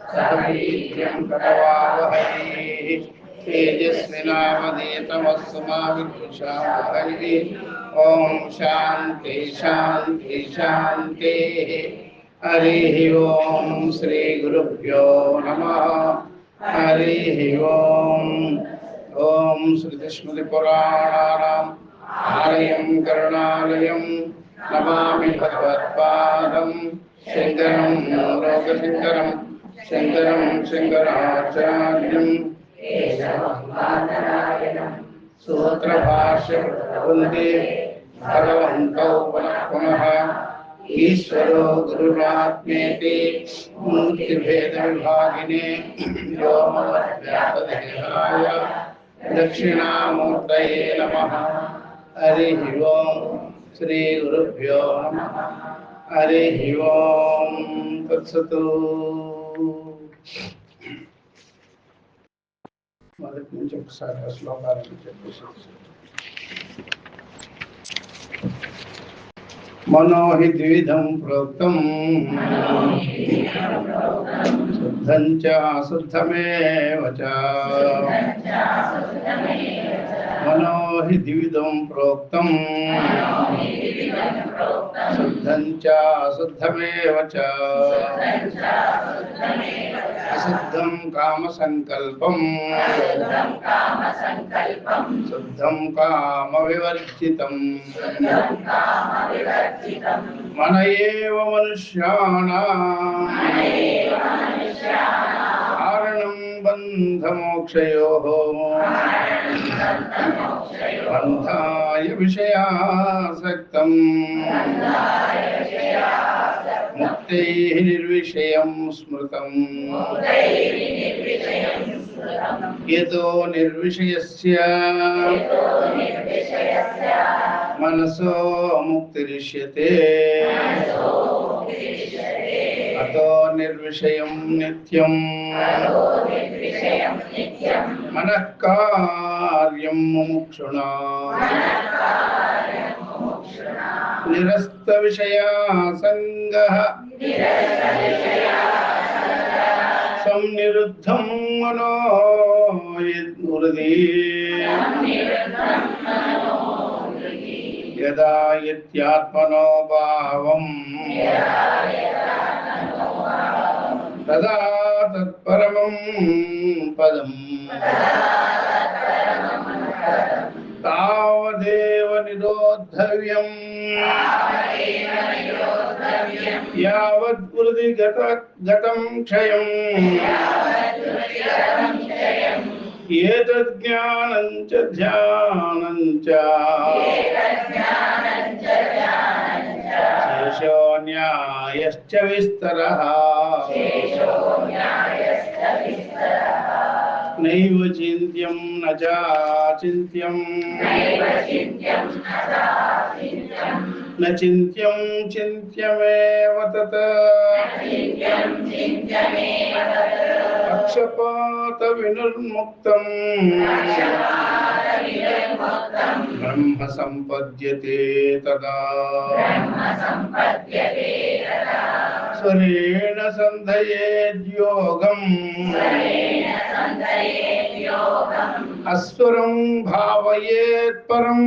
सह वीर्यं करवावहै तेजस्विनावधीतमस्तु मा विद्विषावहै। ओम शांति शांति शांति। हरिः ओम श्री गुरुभ्यो नमः। हरिः ओम। ओम श्रुतिस्मृतिपुराणानाम् आलयं करुणालयं नमामि भगवत्पादं शङ्करं लोकशङ्करं शङ्करं शङ्कराचार्यं सूत्रभाष्यवन्दे भगवन्तौ पुनः पुनः ईश्वरो गुरुरात्मेति मूर्तिभेदविभागिने व्योमवद्व्यापदेहाय दक्षिणामूर्तये नमः। हरिः ओम श्री गुरुभ्यो नमः। हरिः ओम तत्सतु। మొదటి నుంచి ఒకసారి శ్లోకాలను చెప్పేసి మనో హి ద్విధం ప్రోక్తం శుద్ధం చ అశుద్ధమేవ చ మనో హి ద్విధం ప్రోక్తం శుద్ధం చ అశుద్ధమేవ చ అశుద్ధం కామ సంకల్పం శుద్ధం కామ వివర్జితం మన ఏవ మనుష్యాణాం కారణం బంధమోక్షయోః బంధాయ విషయాసక్తం ముక్తైః నిర్విషయం స్మృతం యతో నిర్విషయస్య మనసో ముక్తిరిష్యతే అతో నిర్విషయం నిత్యం మనః కార్యం ముముక్షుణా నిరస్త విషయాసంగః సంనిరుద్ధం మనో యద్గురుదే యదా యత్యాత్మనో భావం తదా తత్పరమం పదం తావదేవ నిరోద్ధవ్యం యావత్ హృది గతం క్షయం ఏతద్ జ్ఞానం చ ధ్యానం చ శేషో న్యాయశ్చ విస్తరః నైవ చింత్యం న చాచింత్యం న చింత్యం చింత్యమేవ తత్ పక్షపాత వినిర్ముక్తం బ్రహ్మ సంపద్యతే తదా స్వరేణ సంధయేద్యోగం అస్వరం భావయేత్ పరం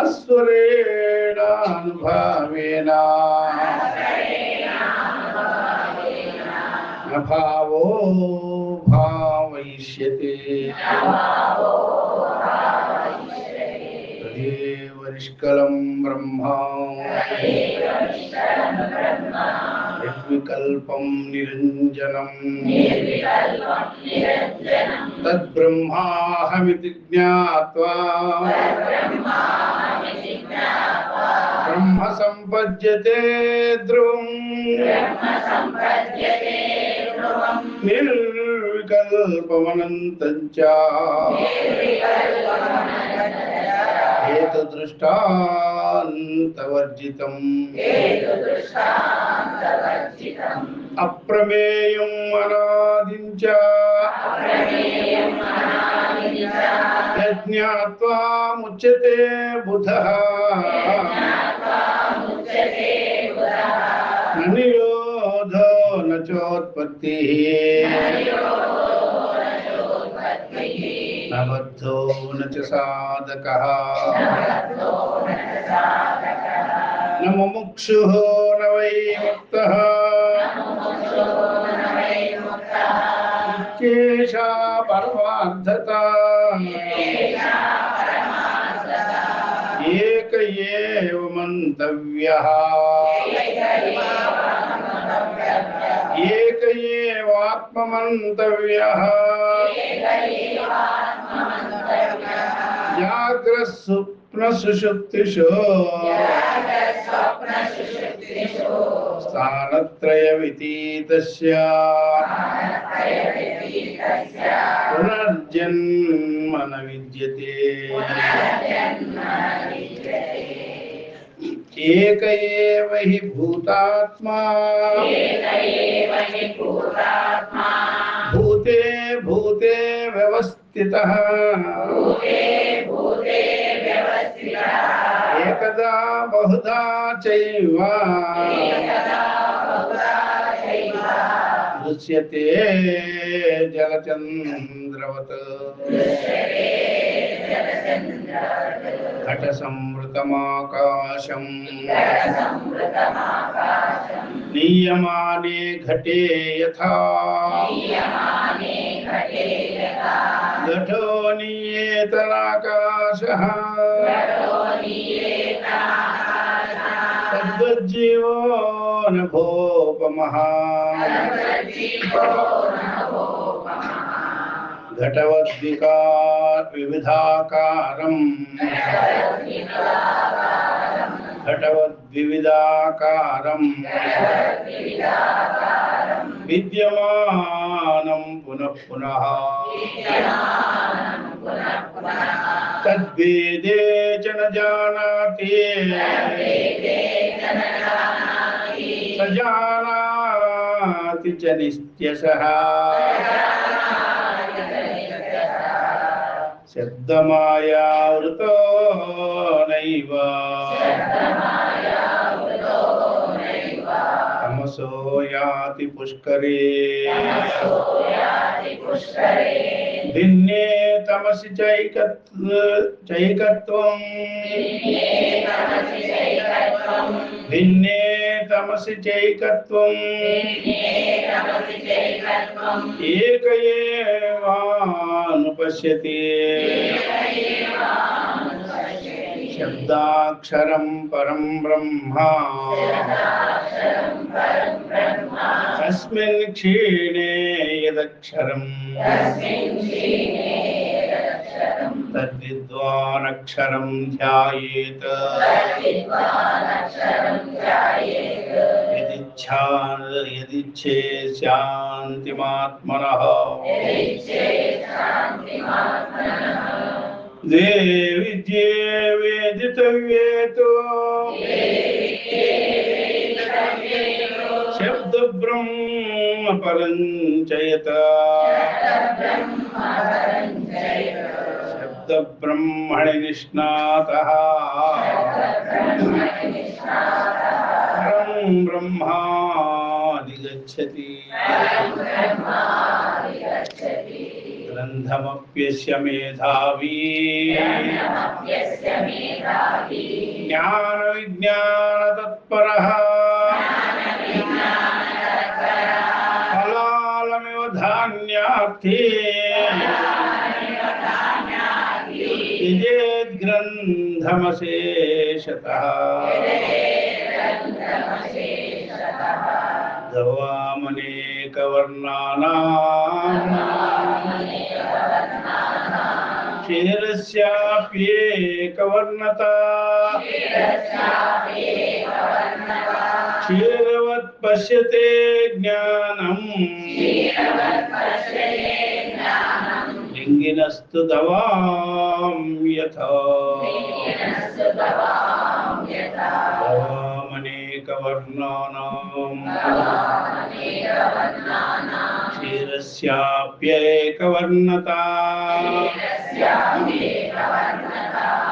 అస్వరేణ అనుభావేన భావో భావయిష్యతే తదేవ నిష్కలం బ్రహ్మ నిర్వికల్పం నిరంజనం తద్బ్రహ్మాహమితి జ్ఞాత్వా బ్రహ్మ సంపద్యతే ధ్రువం నిర్వికల్పమనంతం చ హేతుదృష్టాంతవర్జితం అప్రమేయం అనాదిం చ యజ్ఞాత్వా ముచ్యతే బుధః ననియో चोत्पत्तिः न बद्धो न च साधकः न मुमुक्षुः न वै मुक्तः इत्येषा परमार्थता एक एव मन्तव्यः एक एवात्ममन्तव्यः जाग्रत्स्वप्नसुषुप्तिषु स्थानत्रयवितीतस्य पुनर्जन्म न विद्यते एक एव हि भूतात्मा भूते भूते व्यवस्थितः एकदा बहुधा चैव दृश्यते जलचन्द्रवत् घटसंवृतमाकाशम् नीयमाने घटे यथा घटो नीयेतराकाशः तद्वज्जीवो न भोपमः घटवद्विविधाकारम् घटवद्विविधाकारम् विद्यमानं पुनः पुनः तद्वेदे च न जानाति स जानाति च नित्यशः शब्दमायावृतो नैव तमसो याति पुष्करे भिन्ने तमसि चैकत्वम् भिन्ने तमसि चैकत्वम् एक एवानुपश्यति शब्दाक्षरं परं ब्रह्म तस्मिन् क्षीणे यदक्षरम् तद्विद्वानक्षरं ध्यायेत् यदिच्छेत् शान्तिमात्मनः देविद्ये वेदितव्येतो शब्दब्रह्म परञ्चयत शब्दब्रह्मणि निष्णातः परं ब्रह्माधिगच्छति ग्रन्थमप्यस्य मेधावी ज्ञानविज्ञानतत्परः फलालमिव धान्यार्थी यजेद्ग्रन्थमशेषतः गवामनेकवर्णानाम् क्षीरस्याप्येकवर्णता क्षीरवत् पश्यते ज्ञानम् लिङ्गिनस्तु दवां यथा गवामनेकवर्णानाम् क्षीरस्याप्येकवर्णता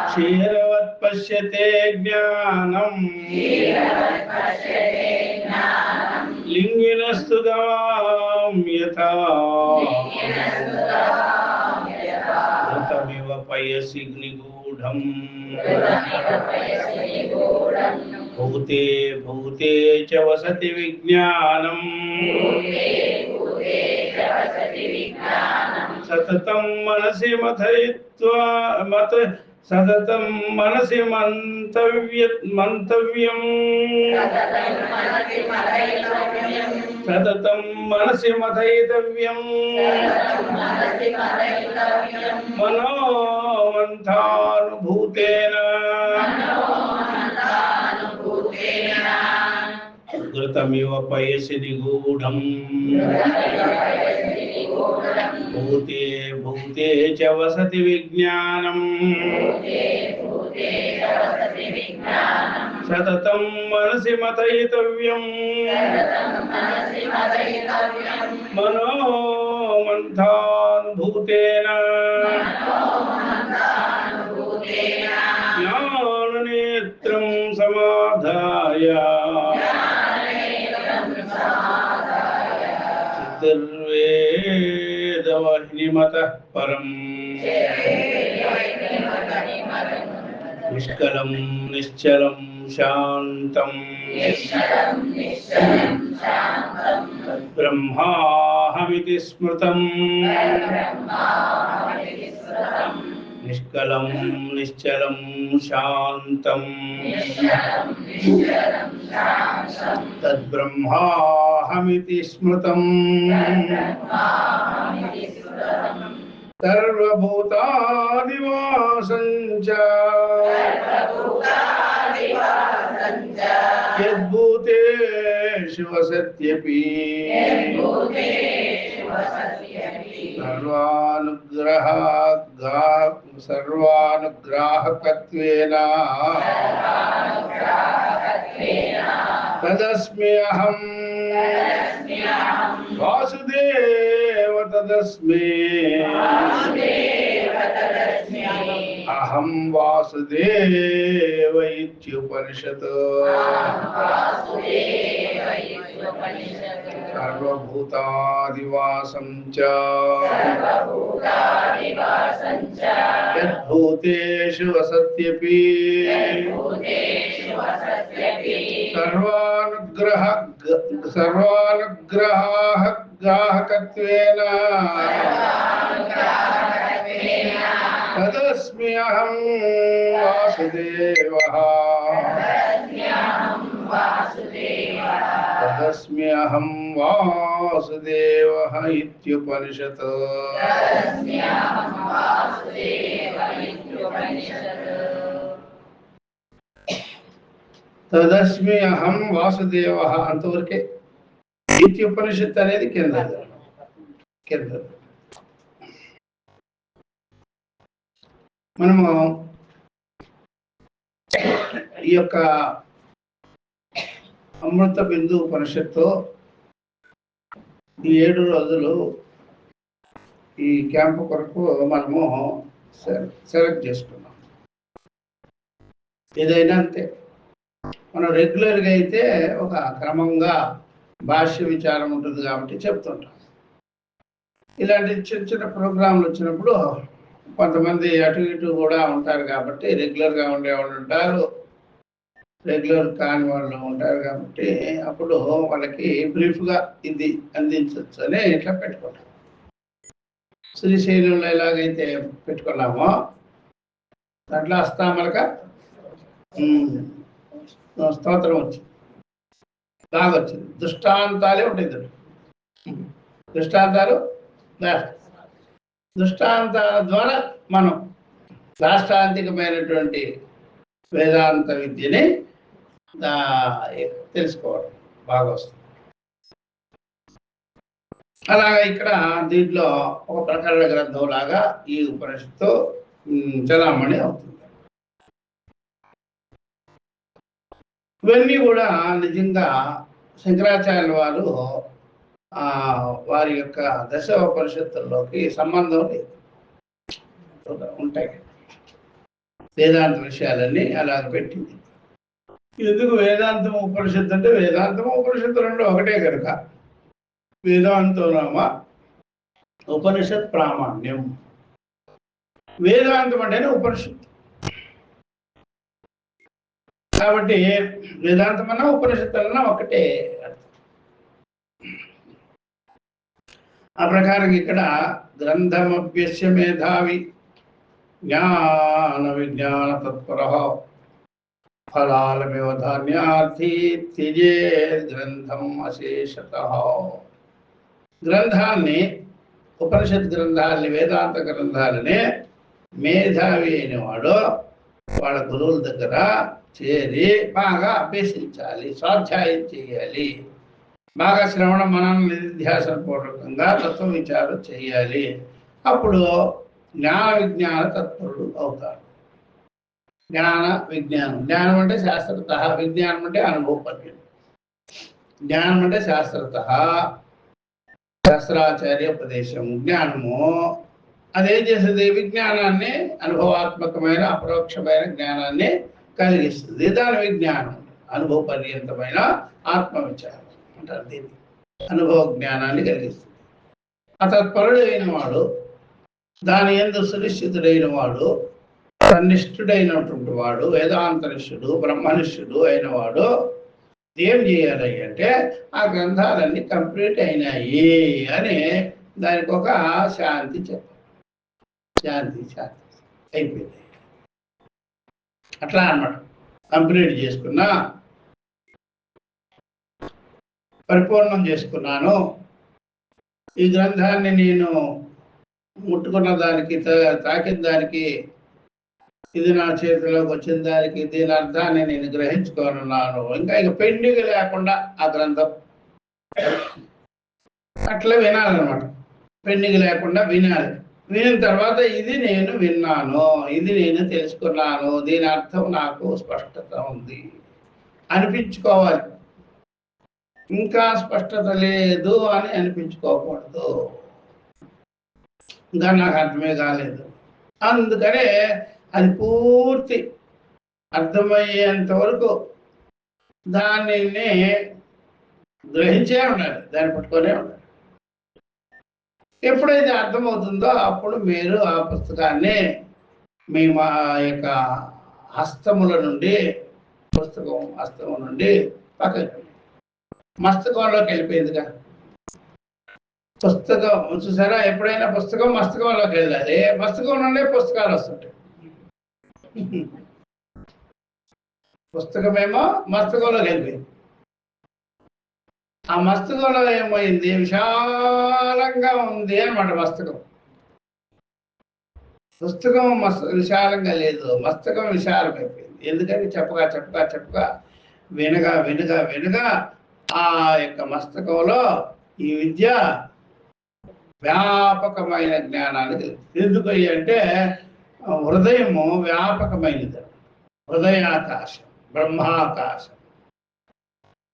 क्षीरवत् पश्यते ज्ञानम् लिङ्गिनस्तु యథా ఘృతమివ పయసి నిగూఢం భూతే భూతే చ వసతి విజ్ఞానం సతతం మనసి మథయిత్వా సతతం మనసి మంతవ్యం సతతం మనసి మథయితవ్యం మనోమంథానుభూతేన ఘృతమివ పయసి నిగూఢం భూతే భూతే చ వసతి విజ్ఞానం సతతం మనసి మథయితవ్యం మనోమంథానుభూతేన జ్ఞాననేత్రం సమాధాయ చిత్తర్వేదవహ్నిమతః పరం నిష్కలం నిశ్చలం శాంతం తద్బ్రహ్మాహమితి స్మృతం నిష్కలం నిశ్చలం శాంతం తద్బ్రహ్మాహమితి స్మృతం సర్వభూతాదివాసం చ యద్భూతేషు వసత్యపి సర్వానుగ్రాహకత్వేన తదస్మి అహం వాసుదేవ తదస్మి అహం వాసుదేవ ఇత్యుపనిషత్ సర్వభూతాదివాసం చ యద్భూతేషు వసత్యపి సర్వానుగ్రాహకత్వేన తదస్మి అహం వాసుదేవః తదస్మి అహం వాసుదేవః ఇత్యుపనిషత్ తదస్మి అహం వాసుదేవః అంతవరకే. ఇత్యుపనిషత్ అనేది కింద. మనము ఈ యొక్క అమృత బిందు ఉపనిషత్తు ఈ 7 రోజులు ఈ క్యాంపు కొరకు మనము సెలెక్ట్ చేసుకున్నాం. ఏదైనా అంతే, మనం రెగ్యులర్గా అయితే ఒక క్రమంగా భాష్య విచారం ఉంటుంది కాబట్టి చెప్తుంటాం. ఇలాంటి చిన్న చిన్న ప్రోగ్రాంలు వచ్చినప్పుడు కొంతమంది అటు ఇటు కూడా ఉంటారు కాబట్టి, రెగ్యులర్గా ఉండేవాళ్ళు ఉంటారు, రెగ్యులర్ కాని వాళ్ళు ఉంటారు కాబట్టి అప్పుడు వాళ్ళకి బ్రీఫ్గా ఇది అందించవచ్చు అని ఇట్లా పెట్టుకుంటాం. శ్రీశైలంలో ఎలాగైతే పెట్టుకున్నామో దాంట్లో అస్తామలక స్తోత్రం వచ్చింది, బాగా వచ్చింది. దృష్టాంతాలే ఉంటాయి. దృష్టాంతాలు దృష్టాంతాల ద్వారా మనం రాష్ట్రాంతికమైనటువంటి వేదాంత విద్యని తెలుసుకోవడం బాగా వస్తుంది. అలాగా ఇక్కడ దీంట్లో ఒక ప్రకరణ గ్రంథం లాగా ఈ ఉపనిషత్తు చలామణి అవుతుంది. ఇవన్నీ కూడా నిజంగా శంకరాచార్యుల వారు వారి యొక్క దశ ఉపనిషత్తుల్లోకి సంబంధం లేదు, ఉంటాయి వేదాంత విషయాలన్నీ అలాగ పెట్టింది. ఎందుకు వేదాంతం ఉపనిషత్తు అంటే వేదాంతం ఉపనిషత్తు రెండు ఒకటే కనుక వేదాంతో నామ ఉపనిషత్ ప్రామాణ్యం. వేదాంతం అంటేనే ఉపనిషత్తు కాబట్టి వేదాంతం అన్నా ఉపనిషత్తు అన్నా ఒకటే. ఆ ప్రకారం ఇక్కడ గ్రంథమభ్యస్య మేధావి జ్ఞాన విజ్ఞాన తత్పర ఫలాలమివ ధాన్యార్థి త్యజే గ్రంథం అశేషత. గ్రంథాన్ని, ఉపనిషత్ గ్రంథాలని, వేదాంత గ్రంథాలని మేధావి అయిన వాడు వాళ్ళ గురువుల దగ్గర చేరి బాగా అభ్యసించాలి, స్వాధ్యాయం చేయాలి, బాగా శ్రవణ మనన నిధిధ్యాసన పూర్వకంగా తత్వ విచారం చేయాలి. అప్పుడు జ్ఞాన విజ్ఞాన తత్పరుడు అవుతాడు. జ్ఞాన విజ్ఞానం, జ్ఞానం అంటే శాస్త్రత, విజ్ఞానం అంటే అనుభవపర్యం. జ్ఞానం అంటే శాస్త్రత, శాస్త్రాచార్య ఉపదేశం. జ్ఞానము అదేం చేస్తుంది? విజ్ఞానాన్ని, అనుభవాత్మకమైన అపరోక్షమైన జ్ఞానాన్ని కలిగిస్తుంది. దాని విజ్ఞానం అనుభవపర్యంతమైన ఆత్మవిచారం అంటారు. దీన్ని అనుభవ జ్ఞానాన్ని కలిగిస్తుంది. అతత్పరుడు అయిన వాడు, దాని యందు సునిశ్చితుడైన వాడు, తన్నిష్ఠుడైనటువంటి వాడు, వేదాంతనిష్ఠుడు, బ్రహ్మనిష్ఠుడు అయిన వాడు ఏం చేయాలి అంటే ఆ గ్రంథాలన్నీ కంప్లీట్ అయినాయి అని దానికి ఒక శాంతి చెప్పాలి. శాంతి అయిపోయింది. అట్లా అన్నమాట. కంప్లీట్ చేసుకున్నా, పరిపూర్ణం చేసుకున్నాను, ఈ గ్రంథాన్ని నేను ముట్టుకున్న దానికి, తాకిన దానికి, ఇది నా చేతిలోకి వచ్చిన దానికి, దీని అర్థాన్ని నేను గ్రహించుకోనున్నాను, ఇంకా పెండింగ్ లేకుండా ఆ గ్రంథం అట్లా వినాలన్నమాట. పెండింగ్ లేకుండా వినాలి. వినిన తర్వాత ఇది నేను విన్నాను, ఇది నేను తెలుసుకున్నాను, దీని అర్థం నాకు స్పష్టత ఉంది అనిపించుకోవాలి. ఇంకా స్పష్టత లేదు అని అనిపించుకోకూడదు, ఇంకా నాకు అర్థమే కాలేదు. అందుకనే అది పూర్తి అర్థమయ్యేంత వరకు దాన్ని గ్రహించే ఉండాలి, దాన్ని పట్టుకొనే ఉండాలి. ఎప్పుడైతే అర్థమవుతుందో అప్పుడు మీరు ఆ పుస్తకాన్ని మీ మా యొక్క హస్తముల నుండి, పుస్తకం హస్తము నుండి పక్కకి మస్తకంలోకి వెళ్ళిపోయిందిగా. పుస్తకం చూసారా, ఎప్పుడైనా పుస్తకం మస్తకంలోకి వెళ్ళాలి, మస్తకం నుండే పుస్తకాలు వస్తుంటాయి. పుస్తకమేమో మస్తకంలోకి వెళ్ళిపోయింది. ఆ మస్తకంలో ఏమైంది? విశాలంగా ఉంది అన్నమాట మస్తకం. పుస్తకం విశాలంగా లేదు, మస్తకం విశాలమైపోయింది. ఎందుకని చెప్పగా వినగా ఆ యొక్క మస్తకంలో ఈ విద్య వ్యాపకమైన జ్ఞానాన్ని కలిగింది. ఎందుకు అంటే హృదయము వ్యాపకమైనది. హృదయాకాశం, బ్రహ్మాకాశం.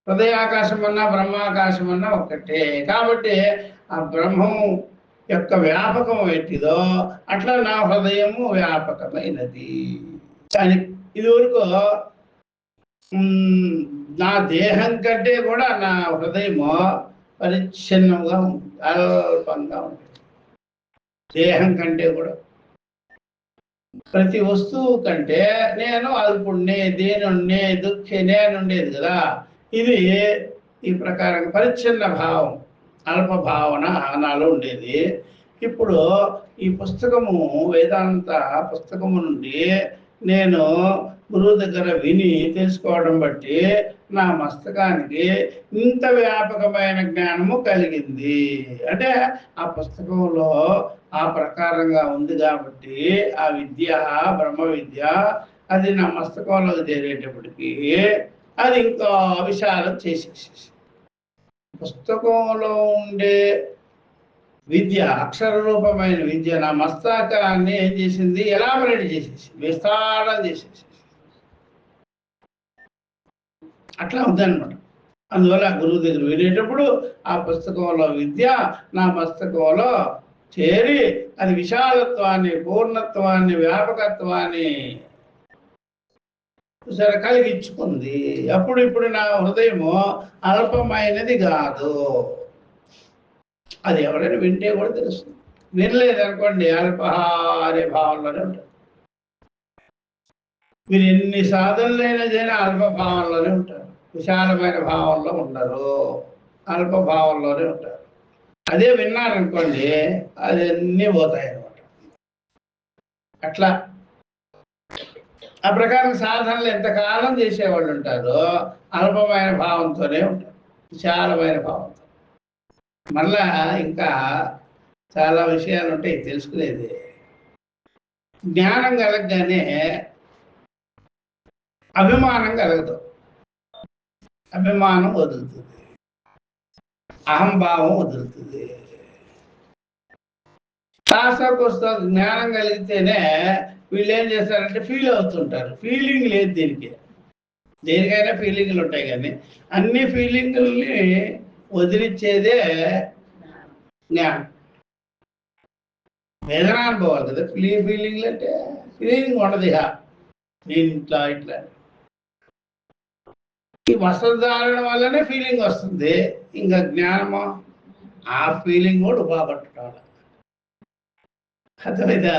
హృదయాకాశం అన్నా బ్రహ్మాకాశం అన్నా ఒకటే. కాబట్టి ఆ బ్రహ్మం యొక్క వ్యాపకం ఎట్టిదో అట్లా నా హృదయము వ్యాపకమైనది. కానీ ఇదివరకు నా దేహం కంటే కూడా నా హృదయము పరిచ్ఛిన్నంగా ఉంటుంది, అల్పంగా ఉంటుంది. దేహం కంటే కూడా, ప్రతి వస్తువు కంటే నేను అల్పుణ్ణి, దీనుణ్ణి, దుఃఖి నేనుండేది కదా. ఇది ఈ ప్రకారం పరిచ్ఛిన్న భావం, అల్ప భావన నాలో ఉండేది. ఇప్పుడు ఈ పుస్తకము, వేదాంత పుస్తకము నుండి నేను గురువు దగ్గర విని తెలుసుకోవడం బట్టి నా మస్తకానికి ఇంత వ్యాపకమైన జ్ఞానము కలిగింది. అంటే ఆ పుస్తకంలో ఆ ప్రకారంగా ఉంది కాబట్టి ఆ విద్య, బ్రహ్మ విద్య, అది నా మస్తకంలోకి చేరేటప్పటికీ అది ఇంకా విశాలం చేసేసేసి, పుస్తకంలో ఉండే విద్య, అక్షర రూపమైన విద్య నా మస్తకాన్ని ఏం చేసింది? ఎలాబరేట్ చేసేసి, విస్తారం చేసేసి, అట్లా ఉందన్నమాట. అందువల్ల గురువు దగ్గర వెళ్ళేటప్పుడు ఆ పుస్తకంలో విద్య నా మస్తకంలో చేరి అది విశాలత్వాన్ని, పూర్ణత్వాన్ని, వ్యాపకత్వాన్ని సరే కలిగించుకుంది. ఇప్పుడు నా హృదయము అల్పమైనది కాదు. అది ఎవరైనా వింటే కూడా తెలుస్తుంది. వినలేదనుకోండి అల్పహ అనే భావంలోనే ఉంటారు. మీరు ఎన్ని సాధనలైనా చేయని అల్పభావంలోనే ఉంటారు. విశాలమైన భావంలో ఉండరు, అల్పభావంలోనే ఉంటారు. అదే విన్నారనుకోండి అది అన్నీ పోతాయి అన్నమాట. అట్లా ఆ ప్రకారం సాధనలు ఎంతకాలం చేసేవాళ్ళు ఉంటారో అల్పమైన భావంతోనే ఉంటారు, విశాలమైన భావంతో. మళ్ళా ఇంకా చాలా విషయాలు ఉంటాయి తెలుసుకునేది. జ్ఞానం కలగగానే అభిమానం కలగదు, అభిమానం వదులుతుంది, అహంభావం వదులుతుంది. శాస్త్రకు జ్ఞానం కలిగితేనే వీళ్ళు ఏం చేస్తారంటే ఫీల్ అవుతుంటారు. ఫీలింగ్ లేదు దీనికి, దేనికైనా ఫీలింగ్లు ఉంటాయి, కానీ అన్ని ఫీలింగుల్ని వదిలిచ్చేదే జ్ఞానం. వేదనానుభవాలు కదా ఫీలింగ్లు అంటే. ఫీలింగ్ ఉండదు ఇక ఇట్లా ఇట్లా. ఈ వస్త్రధారణ వల్లనే ఫీలింగ్ వస్తుంది. ఇంకా జ్ఞానము ఆ ఫీలింగ్ కూడా బాగుంటాడు. అర్థమైందా?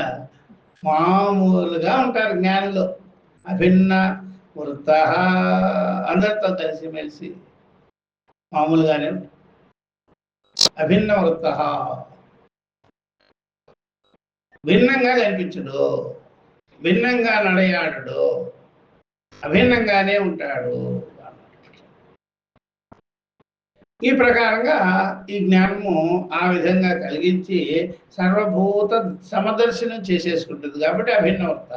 మామూలుగా ఉంటారు జ్ఞానంలో. అభిన్న వృత్త, అందరితో కలిసిమెలిసి మామూలుగానే అభిన్న వృత్త, భిన్నంగా కనిపించడు, భిన్నంగా నడయాడడు, అభిన్నంగానే ఉంటాడు. ఈ ప్రకారంగా ఈ జ్ఞానము ఆ విధంగా కలిగించి సర్వభూత సమదర్శనం చేసేసుకుంటుంది కాబట్టి అభిన్నవర్త.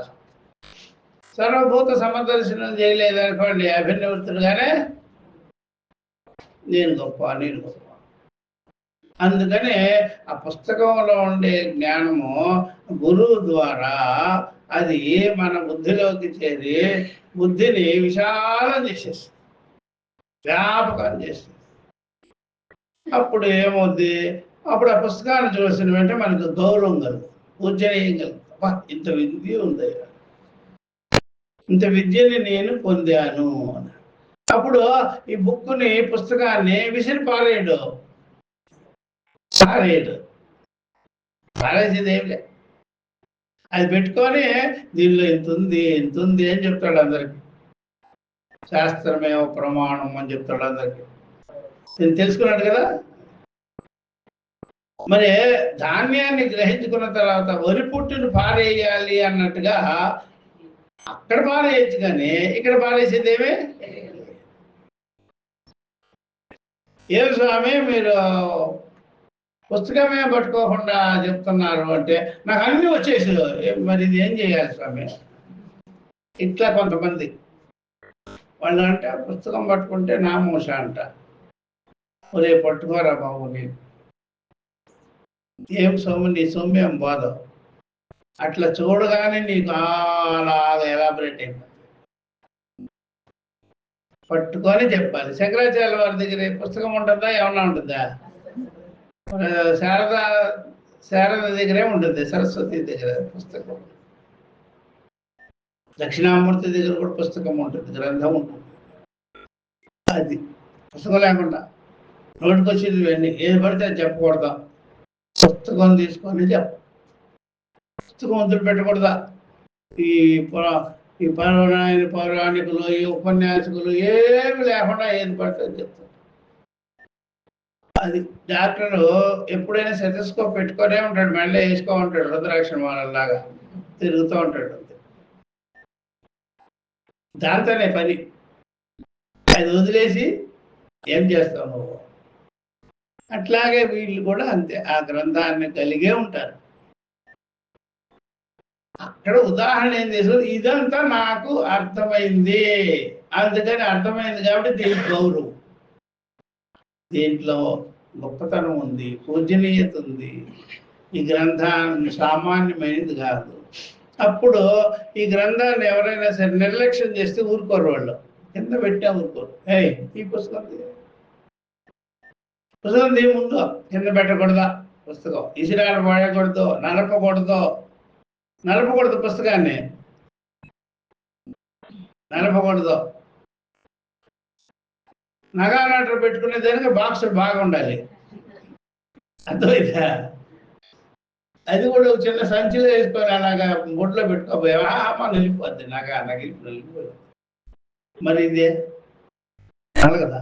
సర్వభూత సమదర్శనం చేయలేదనుకోండి అభిన్నవర్తుడుగానే నేను గొప్ప, నేను గొప్ప. అందుకనే ఆ పుస్తకంలో ఉండే జ్ఞానము గురువు ద్వారా అది మన బుద్ధిలోకి చేరి బుద్ధిని విశాలం చేసేస్తుంది, వ్యాపకం చేస్తుంది. అప్పుడు ఏమవుద్ది? అప్పుడు ఆ పుస్తకాన్ని చూసిన వెంటనే మనకు గౌరవం కలుగుతుంది, పూజనీయం కలుగుతుంది. ఇంత విద్య ఉంది, ఇంత విద్యని నేను పొందాను అని. అప్పుడు ఈ బుక్ని, పుస్తకాన్ని విసిరి పారేయడు, పారేసేది ఏమిలే. అది పెట్టుకొని దీనిలో ఇంత ఉంది, ఇంత ఉంది అని చెప్తాడు అందరికి. శాస్త్రమేవ ప్రమాణం అని చెప్తాడు అందరికి. నేను తెలుసుకున్నాడు కదా. మరి ధాన్యాన్ని గ్రహించుకున్న తర్వాత వరి పుట్టును పారేయాలి అన్నట్టుగా అక్కడ పారేయచ్చు, కానీ ఇక్కడ పారేసేదేమే. ఏం స్వామి మీరు పుస్తకమే పట్టుకోకుండా చెప్తున్నారు అంటే, నాకు అన్నీ వచ్చేసి మరి ఇది ఏం చేయాలి స్వామి? ఇట్లా కొంతమంది వాళ్ళు అంటే పుస్తకం పట్టుకుంటే నామోష అంట. ఒరే పట్టుకోరా బాబు, నేను ఏం సొమ్ము, నీ సొమ్మేం బాధ. అట్లా చూడగానే నీకు అలాగా ఎలాబరేట్ అయిపోతుంది. పట్టుకొని చెప్పాలి. శంకరాచార్య వారి దగ్గర పుస్తకం ఉంటుందా, ఏమన్నా ఉంటుందా? శారద దగ్గరే ఉంటుంది, సరస్వతి దగ్గర పుస్తకం. దక్షిణామూర్తి దగ్గర కూడా పుస్తకం ఉంటుంది, గ్రంథం ఉంటుంది. అది పుస్తకం లేకుండా నోటికొచ్చింది ఇవన్నీ ఏది పడితే అది చెప్పకూడదా? పుస్తకం తీసుకొని పుస్తకం వదిలి పెట్టకూడదా? ఈ పౌరాణికులు, ఈ ఉపన్యాసకులు ఏమి లేకుండా ఏది పడితే అది చెప్తారు. అది డాక్టర్ ఎప్పుడైనా సెటస్కోప్ పెట్టుకొనే ఉంటాడు, మెడలో వేసుకో ఉంటాడు, రుద్రాక్ష వాళ్ళలాగా తిరుగుతూ ఉంటాడు. దాంతోనే పని. అది వదిలేసి ఏం చేస్తావు నువ్వు? అట్లాగే వీళ్ళు కూడా అంతే, ఆ గ్రంథాన్ని కలిగే ఉంటారు. అక్కడ ఉదాహరణ ఏం చేశారు, ఇదంతా నాకు అర్థమైంది, అందుకని అర్థమైంది కాబట్టి దీనికి గౌరవం, దీంట్లో గొప్పతనం ఉంది, పూజనీయత ఉంది, ఈ గ్రంథాన్ని సామాన్యమైనది కాదు. అప్పుడు ఈ గ్రంథాన్ని ఎవరైనా సరే నిర్లక్ష్యం చేస్తే ఊరుకోరు, వాళ్ళు కింద పెట్టా ఊరుకోరు. ఈ పుస్తకం ముందు కింద పెట్టకూడదా? పుస్తకం ఇసిరాలు పడకూడదు, నలపకూడదు పుస్తకాన్ని, నలపకూడదు. నగానాటలు పెట్టుకునే దానికి బాక్సులు బాగా ఉండాలి, అర్థమైందా? అది కూడా ఒక చిన్న సంచిలో వేసుకొని అలాగా బొడ్లో పెట్టుకోపోయావా మన వెళ్ళిపోద్ది, నాకు వెళ్ళిపోయింది. మరి ఇదే కదా,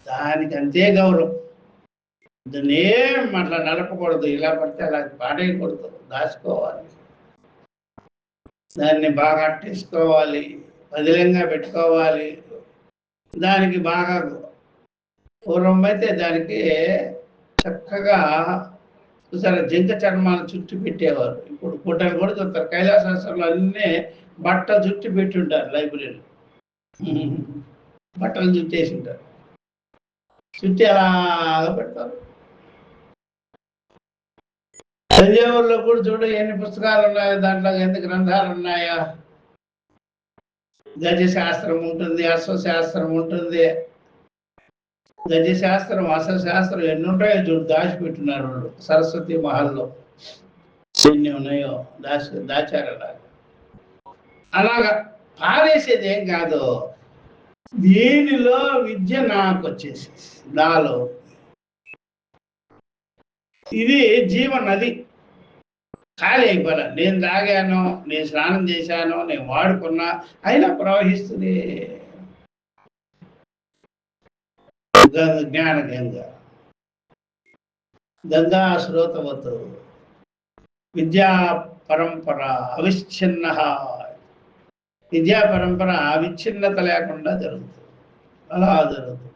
దానికి అంతే గౌరవం. దాన్ని ఏం అట్లా నడపకూడదు, ఇలా పడితే అలా పాడేయకూడదు, దాచుకోవాలి, దాన్ని బాగా అట్టేసుకోవాలి, పదిలంగా పెట్టుకోవాలి. దానికి బాగా పూర్వం అయితే దానికి చక్కగా చూసారా జింక చర్మాలు చుట్టి పెట్టేవారు. ఇప్పుడు గుడ్డలు కూడా చూస్తారు, కైలాసాశ్రంలో అన్నీ బట్ట చుట్టి పెట్టి ఉంటారు లైబ్రరీలో. బట్టలు చుట్టేసి ఉంటారు, చుట్టి అలాగా పెడతారు. తంజావూరులో కూడా చూడు ఎన్ని పుస్తకాలు ఉన్నాయో, దాంట్లో ఎన్ని గ్రంథాలు ఉన్నాయో. గజశాస్త్రం ఉంటుంది, అశ్వశాస్త్రం ఉంటుంది, గజశాస్త్రం అశ్వశాస్త్రం ఎన్ని ఉంటాయో చూడు, దాచిపెట్టున్నారు వాళ్ళు సరస్వతి మహల్లో. ఎన్ని ఉన్నాయో దాచారు. అలాగా పారేసేది ఏం కాదు. దీనిలో విద్య నాకు వచ్చేసి నాలో ఇది జీవనది. ఖాళీ అయిపోలే, నేను తాగాను, నేను స్నానం చేశాను, నేను వాడుకున్నా, అయినా ప్రవహిస్తుంది జ్ఞాన గంగా. గంగా శ్రోతవతు విద్యా పరంపర అవిచ్ఛిన్న. విద్యా పరంపర అవిచ్ఛిన్నత లేకుండా జరుగుతుంది, అలా జరుగుతుంది.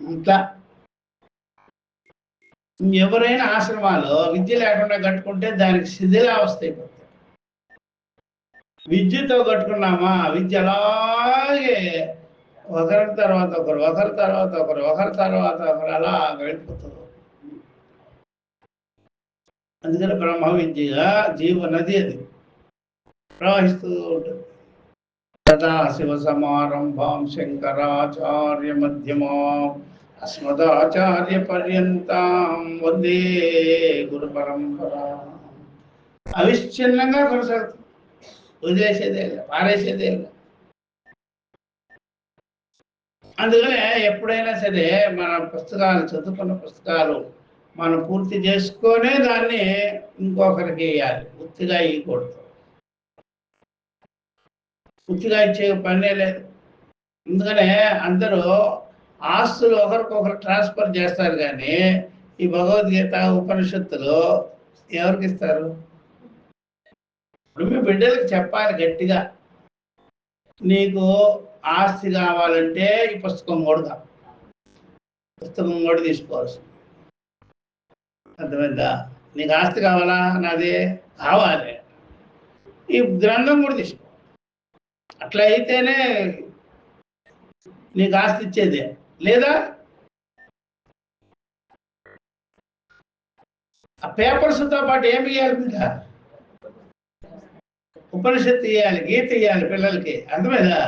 ఇంకా ఎవరైనా ఆశ్రమాలు విద్య లేకుండా కట్టుకుంటే దానికి శిథిలావస్థ అయిపోతుంది. విద్యతో కట్టుకున్నామా, విద్య అలాగే ఒకరి తర్వాత ఒకరు, ఒకరి తర్వాత ఒకరు, ఒకరి తర్వాత ఒకరు అలా వెళ్ళిపోతుంది. అందుకని బ్రహ్మ విద్య జీవనది, అది ప్రవహిస్తూ ఉంటుంది. సదా శివ సమారంభాం శంకరాచార్య మధ్యమాం అస్మదాచార్య పర్యంతం వందే గురు పరంపర. అవిచ్ఛిన్నంగా కొనసాగుతుంది, వదిలేసేదే, పారేసేదే. అందుకనే ఎప్పుడైనా సరే మన పుస్తకాలు, చదువుకున్న పుస్తకాలు మనం పూర్తి చేసుకొనే దాన్ని ఇంకొకరికి ఇవ్వాలి, పూర్తిగా ఇవ్వకూడదు. పూర్తిగా ఇచ్చే పనే లేదు. ఎందుకనే అందరూ ఆస్తులు ఒకరికొకరు ట్రాన్స్ఫర్ చేస్తారు, కానీ ఈ భగవద్గీత ఉపనిషత్తులు ఎవరికి ఇస్తారు? ఇప్పుడు మీ బిడ్డలకు చెప్పాలి గట్టిగా, నీకు ఆస్తి కావాలంటే ఈ పుస్తకం కూడా తీసుకోవాల్సింది. అర్థమైందా? నీకు ఆస్తి కావాలా? నాది కావాలి, ఈ గ్రంథం కూడా తీసుకో. అట్లా అయితేనే నీకు ఆస్తి ఇచ్చేదే. లేదా ఆ పేపర్స్తో పాటు ఏమి ఇవ్వాలి? ఇంకా ఉపనిషత్తు ఇవ్వాలి, గీత ఇవ్వాలి పిల్లలకి. అర్థమైందా?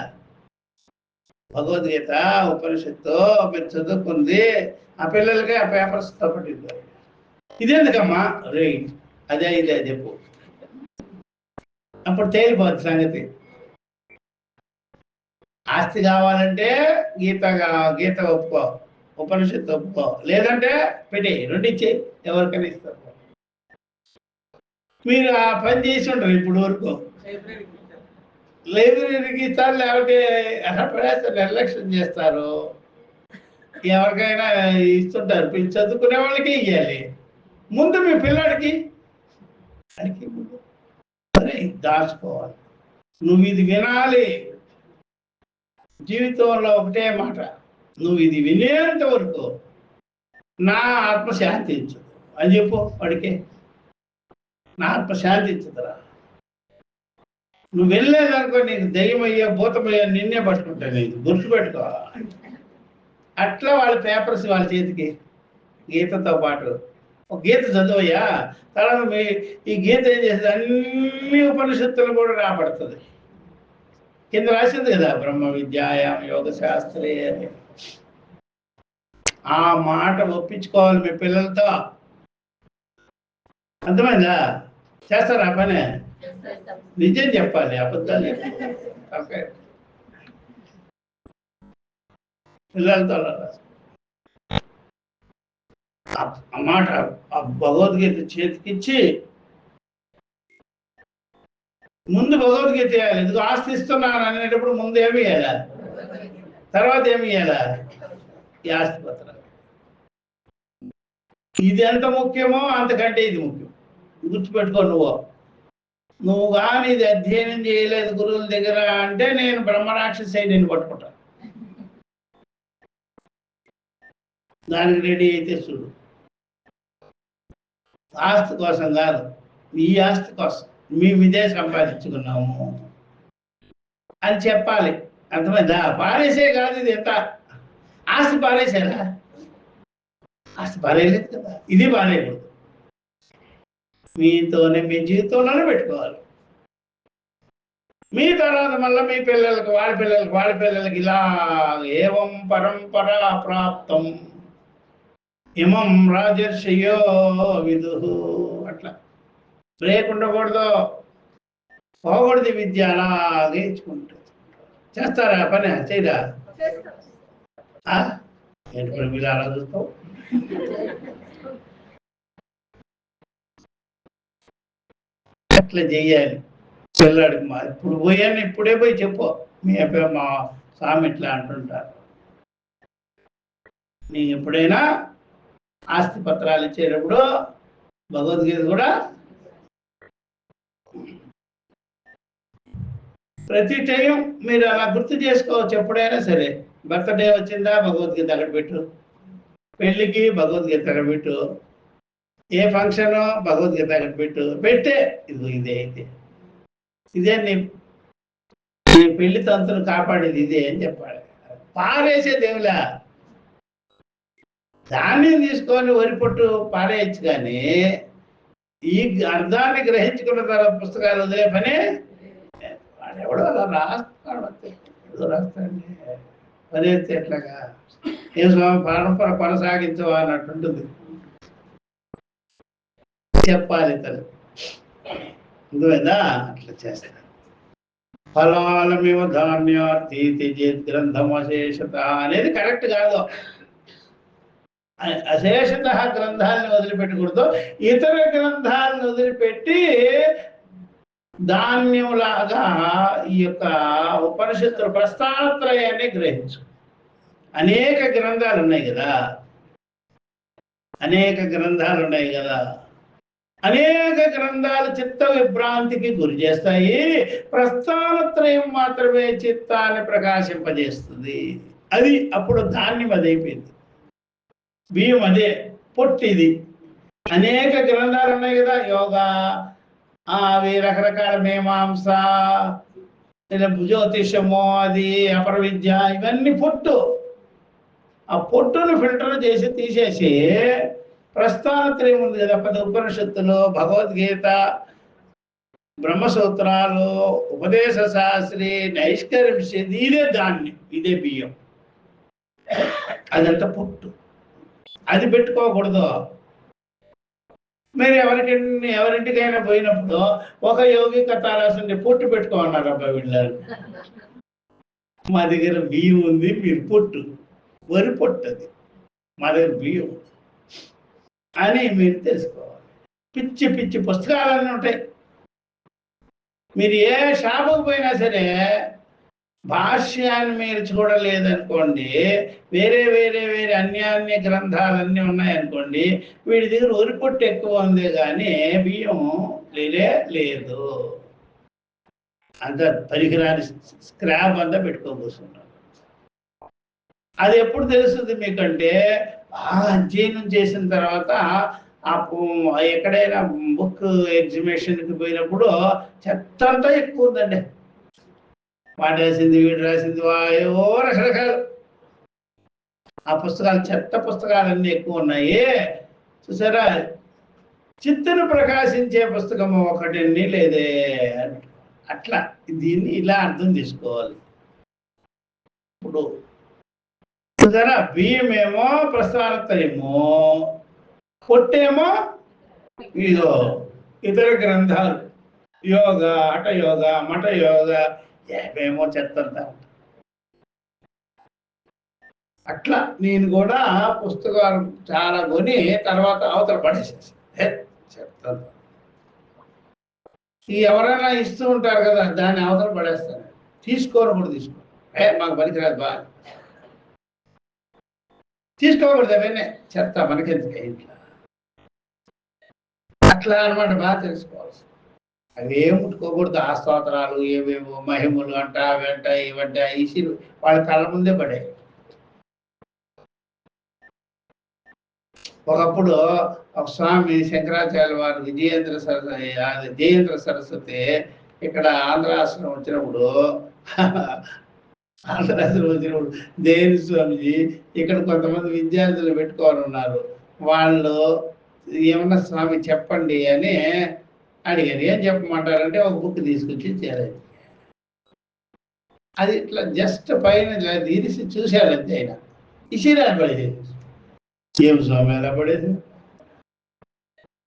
భగవద్గీత ఉపనిషత్తు మీరు చదువుకుంది ఆ పిల్లలకి ఆ పేపర్స్తో పాటు ఇవ్వాలి. ఇదేందుకమ్మా? రే అదే ఇదే చెప్పు, అప్పుడు తేలిపోద్ది సంగతి. ఆస్తి కావాలంటే గీత ఒప్పుకో, ఉపనిషత్తు ఒప్పుకో, లేదంటే పెట్టి రెండిచ్చి ఎవరికైనా ఇస్తారు. మీరు ఆ పని చేసి ఉంటారు ఇప్పుడు వరకు, లైబ్రరీకి ఇస్తారు, లేకపోతే అలా పడేస్తారు, నిర్లక్ష్యం చేస్తారు. ఎవరికైనా ఇస్తుంటారు, చదువుకునే వాళ్ళకి ఇవ్వాలి. ముందు మీ పిల్లాడికి దాచుకోవాలి. నువ్వు ఇది వినాలి జీవితంలో, ఒకటే మాట, నువ్వు ఇది వినేంత వరకు నా ఆత్మ శాంతించదు అని చెప్పు వాడికి. నా ఆత్మ శాంతించదురా. నువ్వు వెళ్ళలేదనుకో నీకు దయ్యమయ్యా భూతమయ్యా నిన్నే పట్టుకుంటా, నీకు గుర్తుపెట్టుకో. అట్లా వాళ్ళ పేపర్స్ వాళ్ళ చేతికి గీతతో పాటు ఒక గీత చదువయ్యా, తర్వాత ఈ గీత ఏం చేస్తుంది, అన్ని ఉపనిషత్తులు కూడా రాబడుతుంది. కింద రాసింది కదా బ్రహ్మ విద్యాయాం యోగ శాస్త్రే అని. ఆ మాట ఒప్పించుకోవాలి మీ పిల్లలతో. అర్థమైందా? చేస్తారా పని? నిజం చెప్పాలి, అబద్ధాలు చెప్పాలి. పిల్లలతో ఆ మాట ఆ భగవద్గీత చేతికిచ్చి ముందు భగవద్గీత వేయాలి. ఎందుకు ఆస్తి ఇస్తున్నాను అనేటప్పుడు ముందు ఏమి ఇవ్వాలా, తర్వాత ఏమి ఇవ్వాలా, ఈ ఆస్తి పత్రాలు. ఇది ఎంత ముఖ్యమో అంతకంటే ఇది ముఖ్యం. గుర్తుపెట్టుకో. నువ్వు కానీ ఇది అధ్యయనం చేయలేదు గురువుల దగ్గర అంటే నేను బ్రహ్మరాక్షసి నేను పట్టుకుంటాను. దానికి రెడీ అయితే చూడు. ఆస్తి కోసం కాదు, ఈ ఆస్తి కోసం ఇదే సంపాదించుకున్నాము అని చెప్పాలి. అర్థమైందా? పారేసే కాదు ఇది. ఎంత ఆస్తి పారేసేలా? ఆస్తి పారేయలేదు కదా, ఇది పారేయకూడదు. మీతోనే మీ జీవితంలోనే పెట్టుకోవాలి. మీ తర్వాత మళ్ళీ మీ పిల్లలకు వాళ్ళ పిల్లలకి ఇలా ఏవం పరంపరా ప్రాప్తం ఇమం రాజర్షయో విదు. అట్లా బ్రేక్ ఉండకూడదు, పోకూడదు. విద్య అలాగే ఇచ్చుకుంటుంది. చేస్తారా పని? చేయరా? ఏంటి పని మీద అలా చూస్తావు? అట్లా చెయ్యాలి. పిల్లాడికి ఇప్పుడు పోయాను, ఇప్పుడే పోయి చెప్పు. మీ అబ్బాయి మా స్వామి ఇట్లా అంటుంటారు. నీ ఎప్పుడైనా ఆస్తి పత్రాలు ఇచ్చేటప్పుడు భగవద్గీత కూడా ప్రతి టైం మీరు అలా గుర్తు చేసుకోవచ్చు. ఎప్పుడైనా సరే బర్త్డే వచ్చిందా భగవద్గీత అక్కడ పెట్టు, పెళ్లికి భగవద్గీత అక్కడ పెట్టు, ఏ ఫంక్షన్ భగవద్గీత అక్కడ పెట్టు. పెట్టే ఇదే అయితే ఇదే నీ పెళ్లి తంతును కాపాడేది ఇదే అని చెప్పాలి. పారేసే దేవులా ధాన్యం తీసుకొని వరి పొట్టు పారేయచ్చు, కానీ ఈ అర్థాన్ని గ్రహించుకున్న తర్వాత పుస్తకాలు వదిలే పని వాడెవడో అలా రాస్తాడు. ఏదో రాస్తాడండి, పదేస్తే ఎట్లాగా ఏ స్వామి పరంపర కొనసాగించవా అన్నట్టుంటుంది. చెప్పాలి తను. అందువల్ల అట్లా చేస్తాడు. ఫలాలమివ ధాన్యార్థీతి చేత్ గ్రంథం అశేషత అనేది కరెక్ట్ కాదు. అశేషత గ్రంథాలను వదిలిపెట్టకూడదు. ఇతర గ్రంథాలను వదిలిపెట్టి ధాన్యంలాగా ఈ యొక్క ఉపనిషత్తుల ప్రస్థానత్రయాన్ని గ్రహించు. అనేక గ్రంథాలు ఉన్నాయి కదా, అనేక గ్రంథాలు చిత్త విభ్రాంతికి గురి చేస్తాయి. ప్రస్థానత్రయం మాత్రమే చిత్తాన్ని ప్రకాశింపజేస్తుంది. అది అప్పుడు ధాన్యం అదైపోయింది. బియ్యం అదే, పొట్టిది. అనేక గ్రంథాలు ఉన్నాయి కదా, యోగా, అవి రకరకాల మీమాంస, జ్యోతిషము, అది అపర విద్య, ఇవన్నీ పొట్టు. ఆ పొట్టును ఫిల్టర్ చేసి తీసేసి ప్రస్థానత్రయం ఉంది కదా, 10 ఉపనిషత్తులు, భగవద్గీత, బ్రహ్మసూత్రాలు, ఉపదేశ శాస్త్రి, నైష్కర్మిషి, ఇదే ధాన్యం, ఇదే బియ్యం. అదంతా పొట్టు. అది పెట్టుకోకూడదు. మీరు ఎవరింటికైనా పోయినప్పుడు ఒక యోగి కథ రాసింది పొట్టు పెట్టుకోమన్నారు. అబ్బాయి వీళ్ళారు, మా దగ్గర బియ్యం ఉంది, మీరు పొట్టు, వరి పొట్టు, అది మా దగ్గర బియ్యం అని మీరు తెలుసుకోవాలి. పిచ్చి పిచ్చి పుస్తకాలన్నీ ఉంటాయి. మీరు ఏ షాపుకు పోయినా సరే భాష్యాన్ని మీరు చూడలేదనుకోండి, వేరే అన్యాన్య గ్రంథాలన్నీ ఉన్నాయనుకోండి, వీడి దగ్గర వరి పొట్టు ఎక్కువ ఉంది కానీ బియ్యం లేదు. అంత పరికరాన్ని స్క్రాప్ అంతా పెట్టుకోబోతున్నారు. అది ఎప్పుడు తెలుస్తుంది మీకంటే, బాగా అధ్యయనం చేసిన తర్వాత ఎక్కడైనా బుక్ ఎగ్జిబిషన్కి పోయినప్పుడు చెత్త అంతా ఎక్కువ ఉందండి. వాడు రాసింది, వీడు రాసింది, ఏవో రకరకాలు ఆ పుస్తకాలు, చెత్త పుస్తకాలన్నీ ఎక్కువ ఉన్నాయి. చూసారా, చిత్తును ప్రకాశించే పుస్తకము ఒకటి లేదే. అట్లా దీన్ని ఇలా అర్థం చేసుకోవాలి. ఇప్పుడు చూసారా, బియ్యమేమో ప్రస్థానత్రయము, పొట్టేమో ఇదో ఇతర గ్రంథాలు, యోగ, హఠయోగ, మఠయోగ, ఏమేమో చెత్తంతా. అట్లా నేను కూడా పుస్తకాలు చాలా కొని తర్వాత అవతల పడేసేసి చెప్తాను. ఈ ఎవరైనా ఇస్తూ ఉంటారు కదా, దాన్ని అవతల పడేస్తాను. తీసుకోరు కూడా తీసుకో, మాకు పనికిరాదు బా, తీసుకోకూడదు అవన్నీ, చెప్తా మనకెందుకు ఇంట్లో. అట్లా అనమాట, బాగా తెలుసుకోవాల్సి. అవి ఏం ముట్టుకోకూడదు, ఆ స్తోత్రాలు ఏవేవో మహిమలు అంట వెంట ఇవంట ఇసిరు వాళ్ళ కళ్ళ ముందే పడే. ఒకప్పుడు ఒక స్వామి శంకరాచార్య వారు జయేంద్ర సరస్వతి ఇక్కడ ఆంధ్రాశ్రమం వచ్చినప్పుడు ఆంధ్రాశ్రమం వచ్చినప్పుడు దేని స్వామిజీ ఇక్కడ కొంతమంది విద్యార్థులు పెట్టుకొని ఉన్నారు, వాళ్ళు ఏమన్నా స్వామి చెప్పండి అని అడిగారు. ఏం చెప్పమంటారంటే ఒక బుక్ తీసుకొచ్చి చేరారు. అది ఇట్లా జస్ట్ పైన తీసి చూశాడు అంతే, ఆయన ఇసిరాడు పడేది. ఏం స్వామి ఎలా పడేది?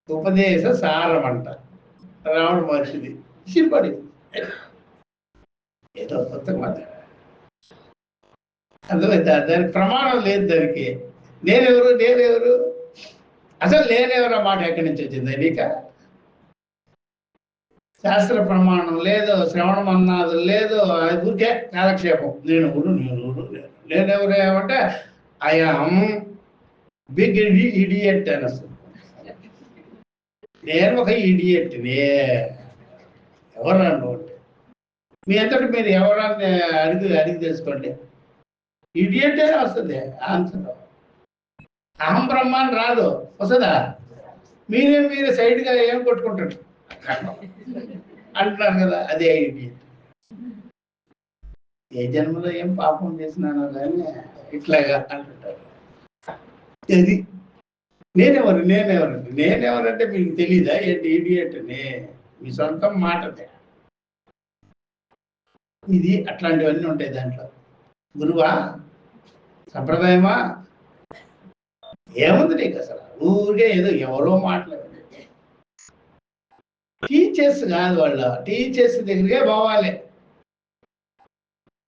ఉపదేశ సారం అంట, రావణ మహర్షిది. ఇసిరిపడి ఏదో కొత్త మాట, అర్థమైందా? దానికి ప్రమాణం లేదు దానికి. నేనెవరు అసలు నేనెవరు మాట ఎక్కడి నుంచి వచ్చింది నీక? శాస్త్ర ప్రమాణం లేదు, శ్రవణం అన్నాదు లేదు, ఊరికే కాలక్షేపం. నేనెవరు ఏమంటే ఐఆమ్ బిగ్ ఇడియట్ అని వస్తుంది. నేను ఒక ఇడియట్ని. ఎవరు అంటే మీ అంతటి మీరు ఎవరని అడిగి తెలుసుకోండి. ఇడియట్ అని వస్తుంది ఆన్సర్. అహం బ్రహ్మాన్ని రాదు, వస్తుందా? మీరే సైడ్గా ఏం కొట్టుకుంటారు అంటున్నారు కదా, అదే ఇడియట్. ఏ జన్మలో ఏం పాపం చేసినానో కానీ ఇట్లాగా అంటుంటారు. ఇది నేనెవరంటే మీకు తెలీదా ఏంటి? ఇడియట్ అని మీ సొంతం మాటదే ఇది. అట్లాంటివన్నీ ఉంటాయి దాంట్లో. గురువా, సంప్రదాయమా, ఏముంది నీకు అసలు? ఊరికే ఏదో ఎవరో మాట్లాడు. టీచర్స్ కాదు, వాళ్ళు టీచర్స్ దగ్గరికే పోవాలి.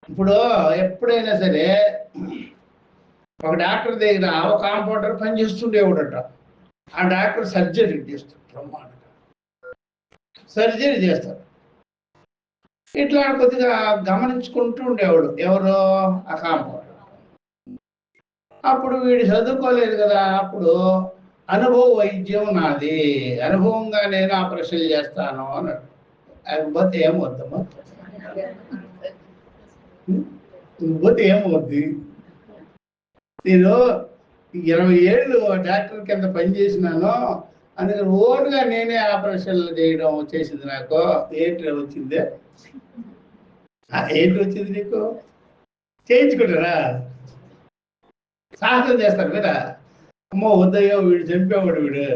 ఇప్పుడు ఎప్పుడైనా సరే ఒక డాక్టర్ దగ్గర ఒక కాంపౌండర్ పనిచేస్తుండేవాడట. ఆ డాక్టర్ సర్జరీ చేస్తాడు, బ్రహ్మాండంగా సర్జరీ చేస్తాడు. ఇట్లా కొద్దిగా గమనించుకుంటూ ఉండేవాడు ఎవరు? ఆ కాంపౌండర్. అప్పుడు వీడు చదువుకోలేదు కదా, అప్పుడు అనుభవ వైద్యం నాది, అనుభవంగా నేను ఆపరేషన్ చేస్తాను అన్నాడు. పోతే ఏమవుద్దమ్మా? పోతే ఏమవుద్ది? నేను 20 ఏళ్ళు డాక్టర్ కింద పనిచేసినాను, అందుకని ఓన్గా నేనే ఆపరేషన్లు చేయడం వచ్చేసింది నాకు. ఏంటి వచ్చింది? ఏంటి వచ్చింది నీకు? చేయించుకుంటారా? సాహసం చేస్తారు కదా. అమ్మో వద్దయ్యో, వీడు చంపేవాడు వీడు.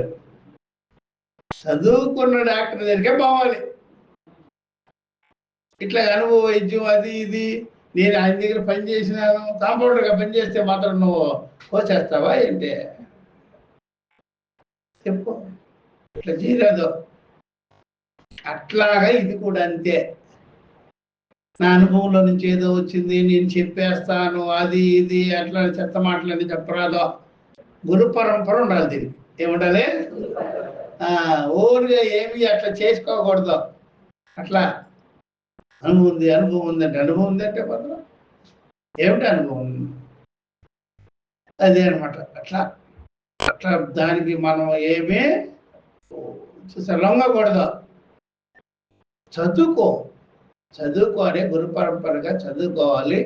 చదువుకున్న డాక్టర్ దగ్గరికే పోవాలి. ఇట్లా అనుభవ వైద్యం అది ఇది, నేను ఆయన దగ్గర పనిచేసినాను, కాంపౌండర్గా పనిచేస్తే మాత్రం నువ్వు పోచేస్తావా ఏంటి? చెప్పు, ఇట్లా చేయలేదు. అట్లాగా ఇది కూడా అంతే. నా అనుభవంలో నుంచి ఏదో వచ్చింది నేను చెప్పేస్తాను, అది ఇది అట్లా చెత్త మాటలని చెప్పరాదో. గురు పరంపర ఉండాలి దీనికి. ఏముండాలి? ఊరిగా ఏమి అట్లా చేసుకోకూడదు. అట్లా అనుభవం ఉందంటే మాత్రం ఏమిటి అనుభవం? అదే అనమాట. అట్లా అట్లా దానికి మనం ఏమీ లొంగకూడదు. చదువుకోవాలి, గురు పరంపరగా చదువుకోవాలి.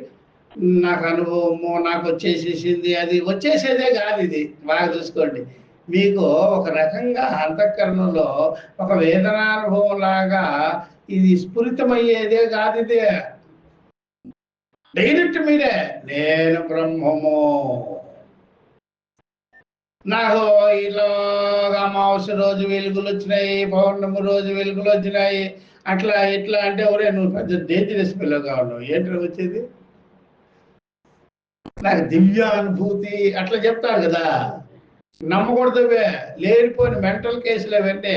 నాకు అనుభవము నాకు వచ్చేసేసింది, అది వచ్చేసేదే కాదు. ఇది బాగా చూసుకోండి. మీకు ఒక రకంగా అంతఃకరణలో ఒక వేదనానుభవం లాగా ఇది స్ఫురితమయ్యేదే కాదు. ఇదే డైరెక్ట్ మీరే నేను బ్రహ్మము, నాకు ఇలాగా అమావాస్య రోజు వెలుగులు వచ్చినాయి, పౌర్ణమి రోజు వెలుగులు వచ్చినాయి, అట్లా ఇట్లా అంటే ఒరే నువ్వు పెద్ద డేంజరస్ పిల్లగా ఉన్నావు. ఏంటో వచ్చేది? నాకు దివ్యానుభూతి అట్లా చెప్తారు కదా, నమ్మకూడదువే. లేనిపోయిన మెంటల్ కేసులు అవన్నీ.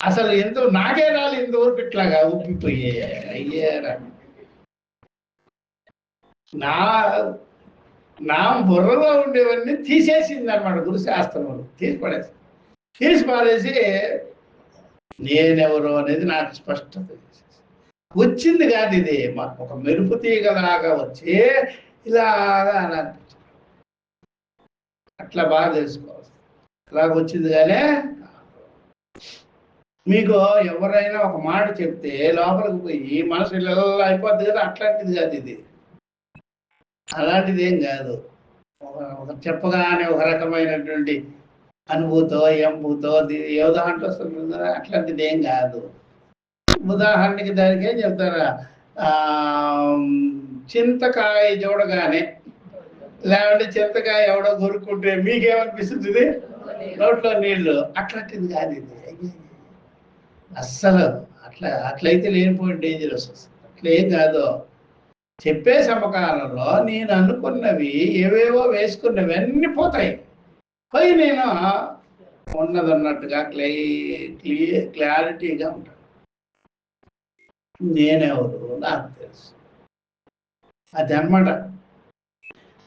అసలు ఎందుకు నాకే రాలి ఇంతవరకు ఇట్లాగా ఉబ్బిపోయే అయ్యారా? నా నా బుర్రలో ఉండేవన్నీ తీసేసింది అనమాట గురుశాస్త్రం. తీసి పారేసి నేనెవరు అనేది నాకు స్పష్టత వచ్చింది కాదు. ఇది ఒక మెరుపు తీగలాగా వచ్చి ఇలాగా అని అనిపించింది. అట్లా బాగా తెలుసుకోవాలి. అలాగ వచ్చింది కానీ మీకు ఎవరైనా ఒక మాట చెప్తే లోపలికి పోయి మనసు ఇలా అయిపోద్ది కదా, అట్లాంటిది కాదు ఇది. అలాంటిది ఏం కాదు. ఒక చెప్పగానే ఒక రకమైనటువంటి అనుభూతో ఎంభూతో ఏ దాంట్లో వస్తుంది, అట్లాంటిది ఏం కాదు. ఉదాహరణకి దానికి ఏం చెప్తారా, చింతకాయ చూడగానే లేదంటే చింతకాయ ఎవడో కొరుక్కుంటే మీకేమనిపిస్తుంది? నోట్లో నీళ్లు. అట్లాంటిది కాదు ఇది. అస్సలు అట్లయితే లేనిపోయిన డేంజరస్ వస్తుంది. అట్లేం కాదు. చెప్పే సమకాలంలో నేను అనుకున్నవి ఏవేవో వేసుకున్నవి అన్నీ పోతాయి. పోయి నేను ఉన్నదన్నట్టుగా క్లారిటీగా ఉంటాను. నేనెవరు నాకు తెలుసు, అది అన్నమాట.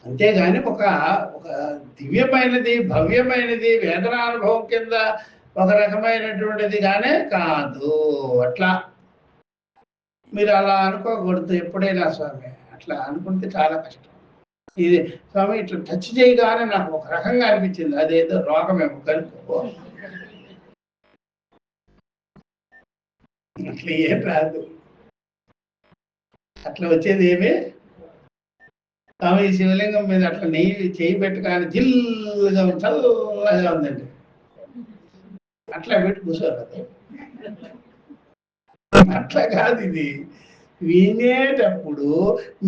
అంతేగాని ఒక దివ్యమైనది, భవ్యమైనది వేదనానుభవం కింద ఒక రకమైనటువంటిది గానే కాదు. అట్లా మీరు అలా అనుకోకూడదు ఎప్పుడైనా స్వామి. అట్లా అనుకుంటే చాలా కష్టం. ఇది స్వామి ఇట్లా టచ్ చేయగానే నాకు ఒక రకంగా అనిపించింది, అదేదో రోగమేమో కలుపుకో. అట్లా ఏం రాదు. అట్లా వచ్చేది ఏమి స్వామి ఈ శివలింగం మీద అట్లా నెయ్యి చేయి పెట్టగానే జిల్లుగా చల్లగా ఉందండి. అట్లా పెట్టి కూర్చోరు. అట్లా కాదు. ఇది వినేటప్పుడు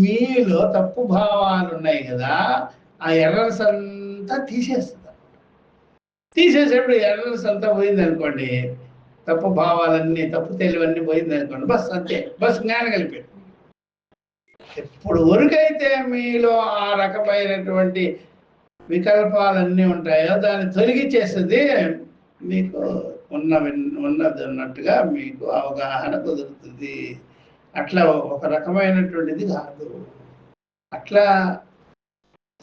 మీలో తప్పు భావాలు ఉన్నాయి కదా, ఆ ఎర్రర్స్ అంతా తీసేస్తుంది. తీసేసేప్పుడు ఎర్రర్స్ అంతా పోయింది అనుకోండి, తప్పు భావాలన్నీ, తప్పు తెలివన్నీ పోయింది అనుకోండి, బస్ అంతే, బస్ జ్ఞానం కలిపాడు. ఎప్పుడు వరకైతే మీలో ఆ రకమైనటువంటి వికల్పాలన్నీ ఉంటాయో దాన్ని తొలగించేస్తుంది, మీకు ఉన్నది అన్నట్టుగా మీకు అవగాహన కుదురుతుంది. అట్లా ఒక రకమైనటువంటిది కాదు. అట్లా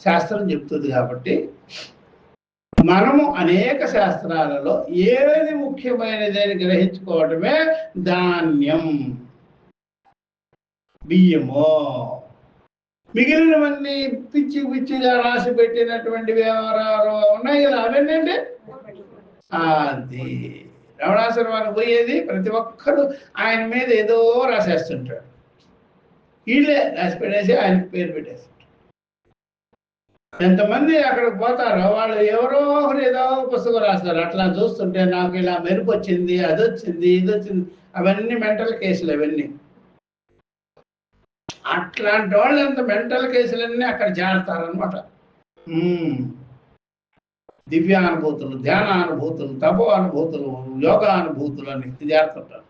శాస్త్రం చెప్తుంది. కాబట్టి మనము అనేక శాస్త్రాలలో ఏది ముఖ్యమైనది అని గ్రహించుకోవటమే ధాన్యం, బియ్యము. మిగిలినవన్నీ పిచ్చిగా రాసి పెట్టినటువంటి వ్యవహారాలు ఉన్నాయి కదా, అవన్నీ అంటే అది రమణాశ్రమానికి పోయేది ప్రతి ఒక్కరు ఆయన మీద ఏదో రాసేస్తుంటాడు. వీళ్ళే రాసి పెట్టేసి ఆయన పేరు పెట్టేస్తుంటారు. ఎంతమంది అక్కడికి పోతారో వాళ్ళు ఎవరో ఒకరు ఏదో పుస్తకం రాస్తారు. అట్లా చూస్తుంటే నాకు ఇలా మెరుపు వచ్చింది, అది వచ్చింది, ఇది వచ్చింది. అవన్నీ మెంటల్ కేసులు. అవన్నీ అట్లాంటి వాళ్ళు ఎంత మెంటల్ కేసులన్నీ అక్కడ చేరతారనమాట. దివ్యానుభూతులు, ధ్యానానుభూతులు, తపో అనుభూతులు, యోగా అనుభూతులు అని చేరుతుంటారు.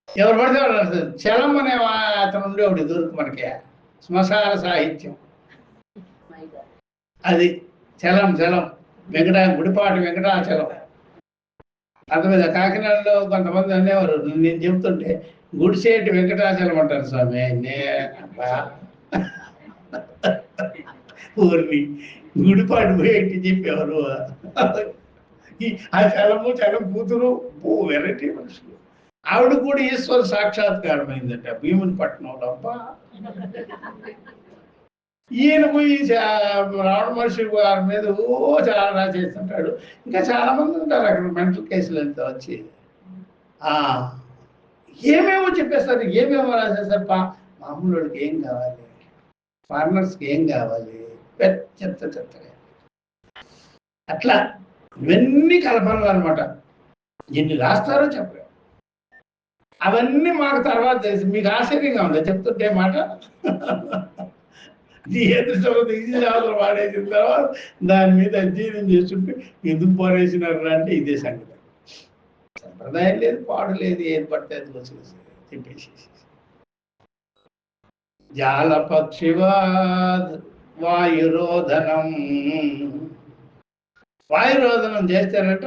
ఎవరు పడితే వాళ్ళు. చలం అనే అతను ఉండేవాడు దొరికి మనకి, శ్మశాన సాహిత్యం అది. చలం గుడిపాటి వెంకటాచలం. అర్థమైందా? కాకినాడలో కొంతమంది అనేవారు, నేను చెబుతుంటే గుడిసేటి వెంకటాచలం అంటారు స్వామి. ఊరిని గుడిపాటు పోయేటి చెప్పేవారు. ఆ చలం కూతురు వెరైటీ మనుషులు. ఆవిడ కూడా ఈశ్వర సాక్షాత్కారం అయిందంట భీముని పట్టణంలో. అబ్బా, ఈయన పోయి రావణ మహర్షి గారి మీద చాలా రాసేస్తుంటాడు. ఇంకా చాలా మంది ఉంటారు అక్కడ మెంటల్ కేసులు అంతా వచ్చి ఏమేమో చెప్పేస్తారు, ఏమేమో రాసేస్తారు. మామూలు వాడికి ఏం కావాలి, ఫారినర్స్కి ఏం కావాలి, చెత్తగా అట్లా ఇవన్నీ కల్పనలు అనమాట. ఎన్ని రాస్తారో చెప్పలేము. అవన్నీ మాకు తర్వాత తెలిసి మీకు ఆశ్చర్యంగా ఉందా చెప్తుంటే మాట? వాడేసిన తర్వాత దాని మీద అధ్యయనం చేస్తుంటే ఎందుకు పారేసినారు అంటే ఇదే సంగతి. సంప్రదాయం లేదు, పాడు లేదు, ఏది పడితే అది వచ్చేసి చెప్పేసి. జాలపక్షివాద్ వాయురోధనం వాయురోధనం చేస్తారట.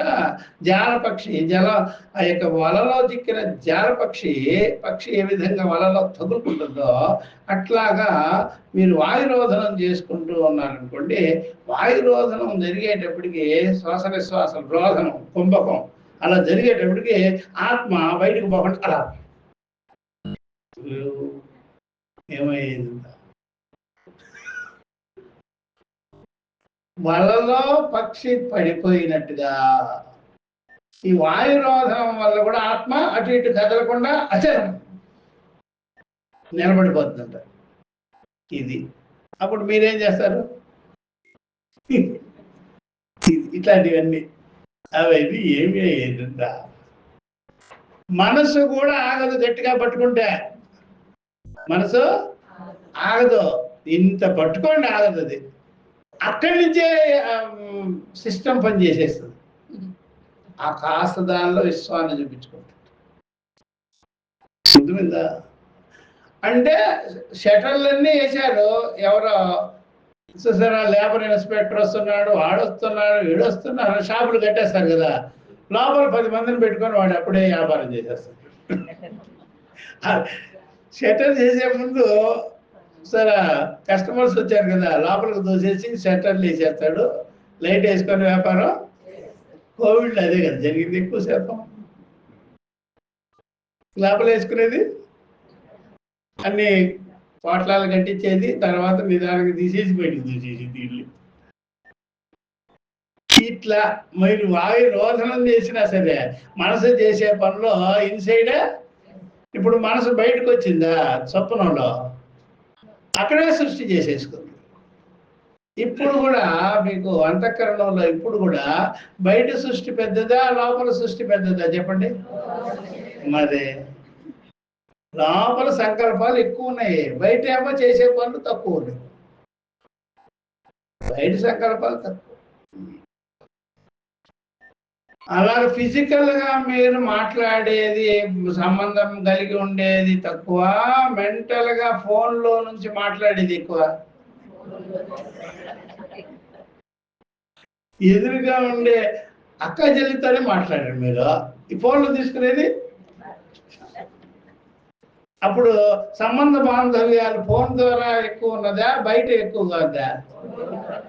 జాలపక్షి ఆ యొక్క వలలో చిక్కిన జాలపక్షి ఏ విధంగా వలలో తగులుకుంటుందో అట్లాగా మీరు వాయురోధనం చేసుకుంటూ ఉన్నారనుకోండి. వాయురోధనం జరిగేటప్పటికి శ్వాస నిశ్వాసం రోధనం కుంభకం అలా జరిగేటప్పటికి ఆత్మ బయటకు పోకుండా అలా ఏమైంది, వలలో పక్షి పడిపోయినట్టుగా ఈ వాయురోధనం వల్ల కూడా ఆత్మ అటు ఇటు కదలకుండా అచలం నిలబడిపోతుందంట. ఇది అప్పుడు మీరేం చేస్తారు? ఇట్లాంటివన్నీ అవి ఏమి అయ్యేదంట. మనసు కూడా ఆగదు, గట్టిగా పట్టుకుంటే మనసు ఆగదు. ఇంత పట్టుకోండి ఆగదు. అది అక్కడి నుంచే సిస్టమ్ పని చేసేస్తుంది. ఆ కాస్త దానిలో విశ్వాన్ని చూపించుకుంటుంది. అర్థమైందా? అంటే షటర్లన్నీ వేశారు. ఎవరో చూసారా, లేబర్ ఇన్స్పెక్టర్ వస్తున్నాడు, వాడొస్తున్నాడు, వీడొస్తున్నాడు, షాపులు కట్టేస్తారు కదా. లోపల 10 మందిని పెట్టుకొని వాడు అప్పుడే వ్యాపారం చేసేస్తాడు. షటర్ చేసే ముందు సరే కస్టమర్స్ వచ్చారు కదా, లోపలికి దూసేసి షట్టర్లు వేసేస్తాడు, లైట్ వేసుకొని వ్యాపారం. కోవిడ్లో అదే కదా జరిగింది. ఎక్కువ శాతం లోపల వేసుకునేది, అన్ని పోట్లాలు కట్టించేది, తర్వాత నిదానంగా తీసేసి బయటకు దూసేసి తీళ్ళు. ఇట్లా మీరు వాయు రోధనం చేసినా సరే మనసు చేసే పనిలో ఇన్సైడే. ఇప్పుడు మనసు బయటకు వచ్చిందా స్వప్నంలో, అక్కడే సృష్టి చేసేసుకుంది. ఇప్పుడు కూడా మీకు అంతఃకరణంలో ఇప్పుడు కూడా బయట సృష్టి పెద్దదా, లోపల సృష్టి పెద్దదా చెప్పండి? మరి లోపల సంకల్పాలు ఎక్కువ ఉన్నాయి, బయట ఏమో చేసే పనులు తక్కువ ఉన్నాయి. బయట సంకల్పాలు తక్కువ. అలాగే ఫిజికల్ గా మీరు మాట్లాడేది సంబంధం కలిగి ఉండేది తక్కువ, మెంటల్ గా ఫోన్ లో నుంచి మాట్లాడేది ఎక్కువ. ఎదురుగా ఉండే అక్క చెల్లితోనే మాట్లాడారు మీరు, ఈ ఫోన్లో తీసుకునేది. అప్పుడు సంబంధ బాంధవ్యాలు ఫోన్ ద్వారా ఎక్కువ ఉన్నదా, బయట ఎక్కువగా ఉందా?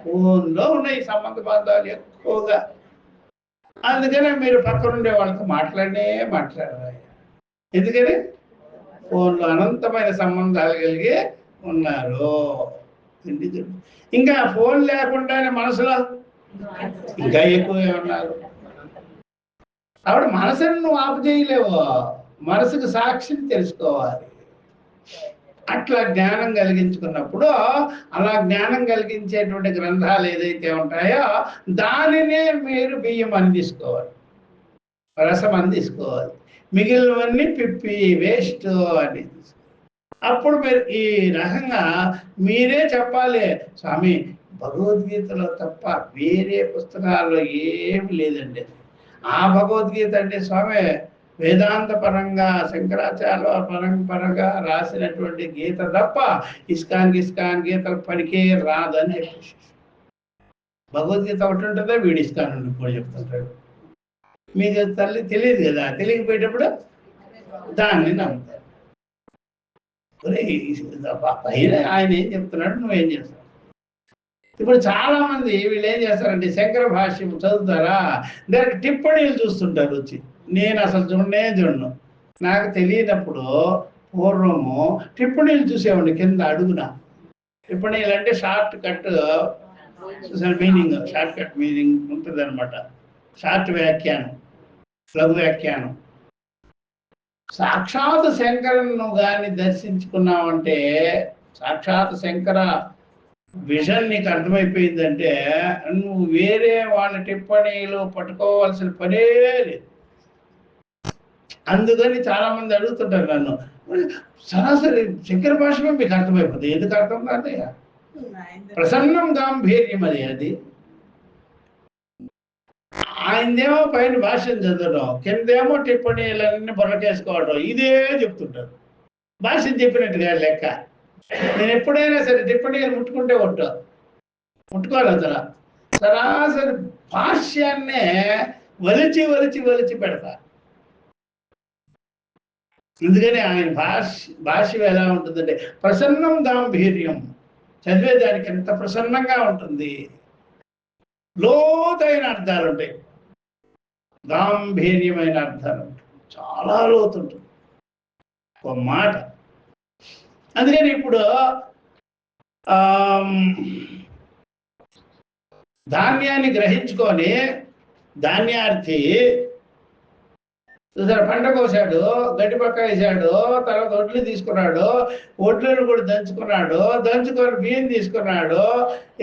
ఫోన్లో ఉన్నాయి సంబంధ బాంధవ్యాలు ఎక్కువగా. అందుకనే మీరు పక్కనుండే వాళ్ళతో మాట్లాడరు. ఎందుకని? ఫోన్లో అనంతమైన సంబంధాలు కలిగి ఉన్నారు. ఇంకా ఫోన్ లేకుండానే మనసులో ఇంకా ఎక్కువగా ఉన్నారు. ఆవిడ మనసును నువ్వు ఆపు చేయలేవు, మనసుకు సాక్షిని తెలుసుకోవాలి. అట్లా జ్ఞానం కలిగించుకున్నప్పుడు, అలా జ్ఞానం కలిగించేటువంటి గ్రంథాలు ఏదైతే ఉంటాయో దానినే మీరు బియ్యం అని తీసుకోవాలి, రసం అని తీసుకోవాలి, మిగిలినవన్నీ పిప్పి వేస్ట్ అని. అప్పుడు మీరు ఈ రకంగా మీరే చెప్పాలి, స్వామి భగవద్గీతలో తప్ప వేరే పుస్తకాల్లో ఏమి లేదండి. ఆ భగవద్గీత అంటే స్వామి వేదాంత పరంగా శంకరాచార్య పరంగా రాసినటువంటి గీత తప్ప ఇస్కాన్ గీతల పనికే రాదని చెప్పేసి. భగవద్గీత ఒకటి ఉంటుందా, వీడి ఇస్కాన్ కూడా చెప్తుంటాడు. మీకు తల్లి తెలియదు కదా, తెలియకపోయేటప్పుడు దాన్ని నమ్ముతారు. పైన ఆయన ఏం చెప్తున్నాడు, నువ్వేం చేస్తావు? ఇప్పుడు చాలా మంది వీళ్ళు ఏం చేస్తారంటే శంకర భాష్యం చదువుతారా, దానికి టిప్పణీలు చూస్తుంటారు వచ్చి. నేను అసలు చూడను. నాకు తెలియనప్పుడు పూర్వము టిప్పణీలు చూసేవాడిని కింద అడుగున. టిప్పణీలు అంటే short cut meaning, short cut meaning ఉంటుంది అనమాట. షార్ట్ వ్యాఖ్యానం, లఘు వ్యాఖ్యానం. సాక్షాత్ శంకరును గాని దర్శించుకున్నామంటే, సాక్షాత్ శంకర విజన్ నీకు అర్థమైపోయిందంటే నువ్వు వేరే వాళ్ళ టిప్పణీలు పట్టుకోవాల్సిన పనే లేదు. అందుకని చాలా మంది అడుగుతుంటారు నన్ను, సరాసరి శంకర భాషమే మీకు అర్థమైపోతుంది. ఎందుకు అర్థం కాదయ్యా? ప్రసన్నం గాంభీర్యం అది. ఆయనదేమో పైన భాష్యం చదవడం, కిందేమో టిప్పణీలన్నీ బొరకేసుకోవడం, ఇదే చెప్తుంటారు. భాష్యం చెప్పినట్టుగా లెక్క. నేను ఎప్పుడైనా సరే టిప్పణీలు ముట్టుకుంటే ముట్టుకోవాలి అసలు. సరాసరి భాష్యాన్నే వలిచి వలిచి వలిచి పెడతారు. అందుకని ఆయన భాష్యం ఎలా ఉంటుందంటే ప్రసన్నం గాంభీర్యం, చదివేదానికి ఎంత ప్రసన్నంగా ఉంటుంది. లోతైన అర్థాలు ఉంటాయి, గాంభీర్యమైన అర్థాలు ఉంటాయి, చాలా లోతుంటుంది ఒక మాట. అందుకని ఇప్పుడు ధాన్యాన్ని గ్రహించుకొని ధాన్యార్థి చూసారు, పంట కోసాడు, గడ్డి పక్క వేసాడు, తర్వాత ఒడ్లు తీసుకున్నాడు, ఒడ్లను కూడా దంచుకున్నాడు, దంచుకొని బియ్యం తీసుకున్నాడు.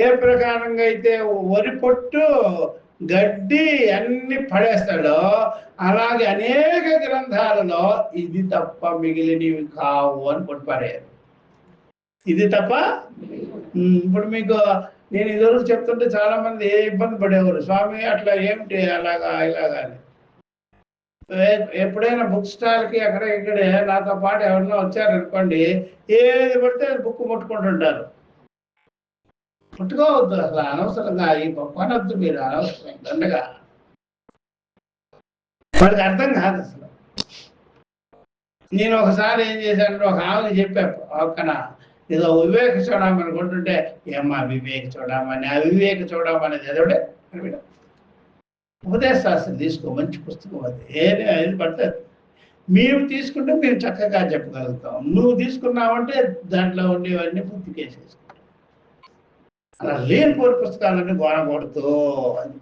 ఏ ప్రకారంగా అయితే వరి పొట్టు గడ్డి అన్ని పడేస్తాడో అలాగే అనేక గ్రంథాలలో ఇది తప్ప మిగిలినవి కావు అని కొట్టిపారేయారు. ఇది తప్ప ఇప్పుడు మీకు నేను ఇదివరకు చెప్తుంటే చాలా మంది ఇబ్బంది పడేవారు, స్వామి అట్లా ఏమిటి అలాగా ఇలాగా అని. ఎప్పుడైనా బుక్ స్టాల్కి అక్కడ ఇక్కడే నాతో పాటు ఎవరన్నా వచ్చారనుకోండి, ఏది పడితే అది బుక్ ముట్టుకుంటుంటారు. ముట్టుకోవద్దు అసలు, అనవసరంగా ఈ కొనవద్దు మీరు, అనవసరం దండగా. వాడికి అర్థం కాదు అసలు. నేను ఒకసారి ఏం చేశానంటే ఒక ఆమెకి చెప్పా, ఒక్కన ఏదో వివేక చూడమని కొంటుంటే, ఏమ్మా వివేక చూడమని అవివేక చూడమని చదివడే ఉపదేశ శాస్త్రం తీసుకో, మంచి పుస్తకం అది, ఏది పడుతుంది. మేము తీసుకుంటే మేము చక్కగా చెప్పగలుగుతాం, నువ్వు తీసుకున్నావంటే దాంట్లో ఉండేవన్నీ పూర్తికేసేసుకుంటాం. అలా లేనిపోని పుస్తకాలన్నీ కొనకూడదు అని.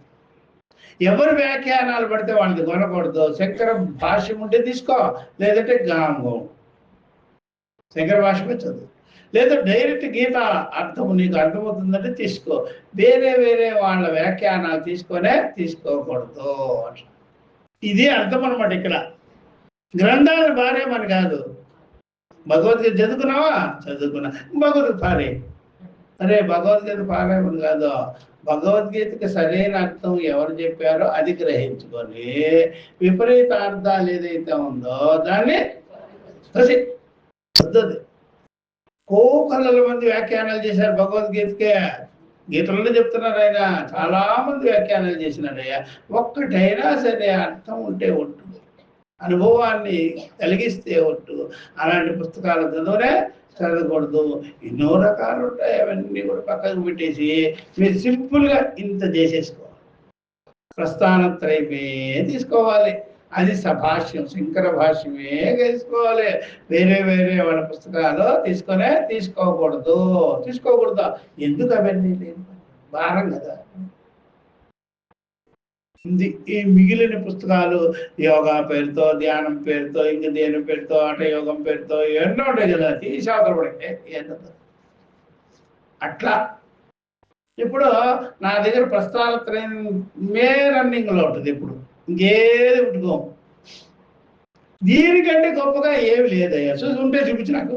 ఎవరు వ్యాఖ్యానాలు పడితే వాళ్ళని కొనకూడదు. శంకర భాష్యం ఉంటే తీసుకో, లేదంటే గాంగం శంకర భాష్యమే చదువు, లేదా డైరెక్ట్ గీత అర్థం నీకు అర్థమవుతుందంటే తీసుకో. వేరే వేరే వాళ్ళ వ్యాఖ్యానాలు తీసుకోకూడదు. ఇది అర్థం అనమాట. ఇక్కడ గ్రంథాలు పారేమని కాదు. భగవద్గీత చదువుకున్నావా, చదువుకున్నా, భగవద్గీత పారే. అరే భగవద్గీత పారేమని కాదు, భగవద్గీతకి సరైన అర్థం ఎవరు చెప్పారో అది గ్రహించుకొని విపరీత అర్థాలు ఏదైతే ఉందో దాన్ని వద్దది. కోకొల్లల మంది వ్యాఖ్యానాలు చేశారు భగవద్గీతకే. గీతలోనే చెప్తున్నారు ఆయన, చాలా మంది వ్యాఖ్యానాలు చేసినారయ్యా. ఒక్కటైనా సరే అర్థం ఉంటే ఒట్టు, అనుభవాన్ని కలిగిస్తే ఒట్టు. అలాంటి పుస్తకాలు చదవకూడదు. ఎన్నో రకాలు ఉంటాయి, అవన్నీ కూడా పక్కకు పెట్టేసి మీరు సింపుల్గా ఇంత చేసేసుకోవాలి. ప్రస్థానత్రయమే తీసుకోవాలి, అది సభాష్యం, శంకర భాష్యమే తీసుకోవాలి. వేరే వేరే వాళ్ళ పుస్తకాలు తీసుకోకూడదు. ఎందుకు అవన్నీ లేదు, భారం కదా. ఈ మిగిలిన పుస్తకాలు యోగా పేరుతో, ధ్యానం పేరుతో, ఇంక దేని పేరుతో, అట యోగం పేరుతో ఎన్నో ఉంటాయి కదా, తీసాకపడే అట్లా. ఇప్పుడు నా దగ్గర ప్రస్థానత్రయమే రన్నింగ్లో ఉంటుంది. ఇప్పుడు ఇంకేది పుట్టుకోం. దీనికంటే గొప్పగా ఏమి లేదయ్యా. ఉంటే చూపించు నాకు.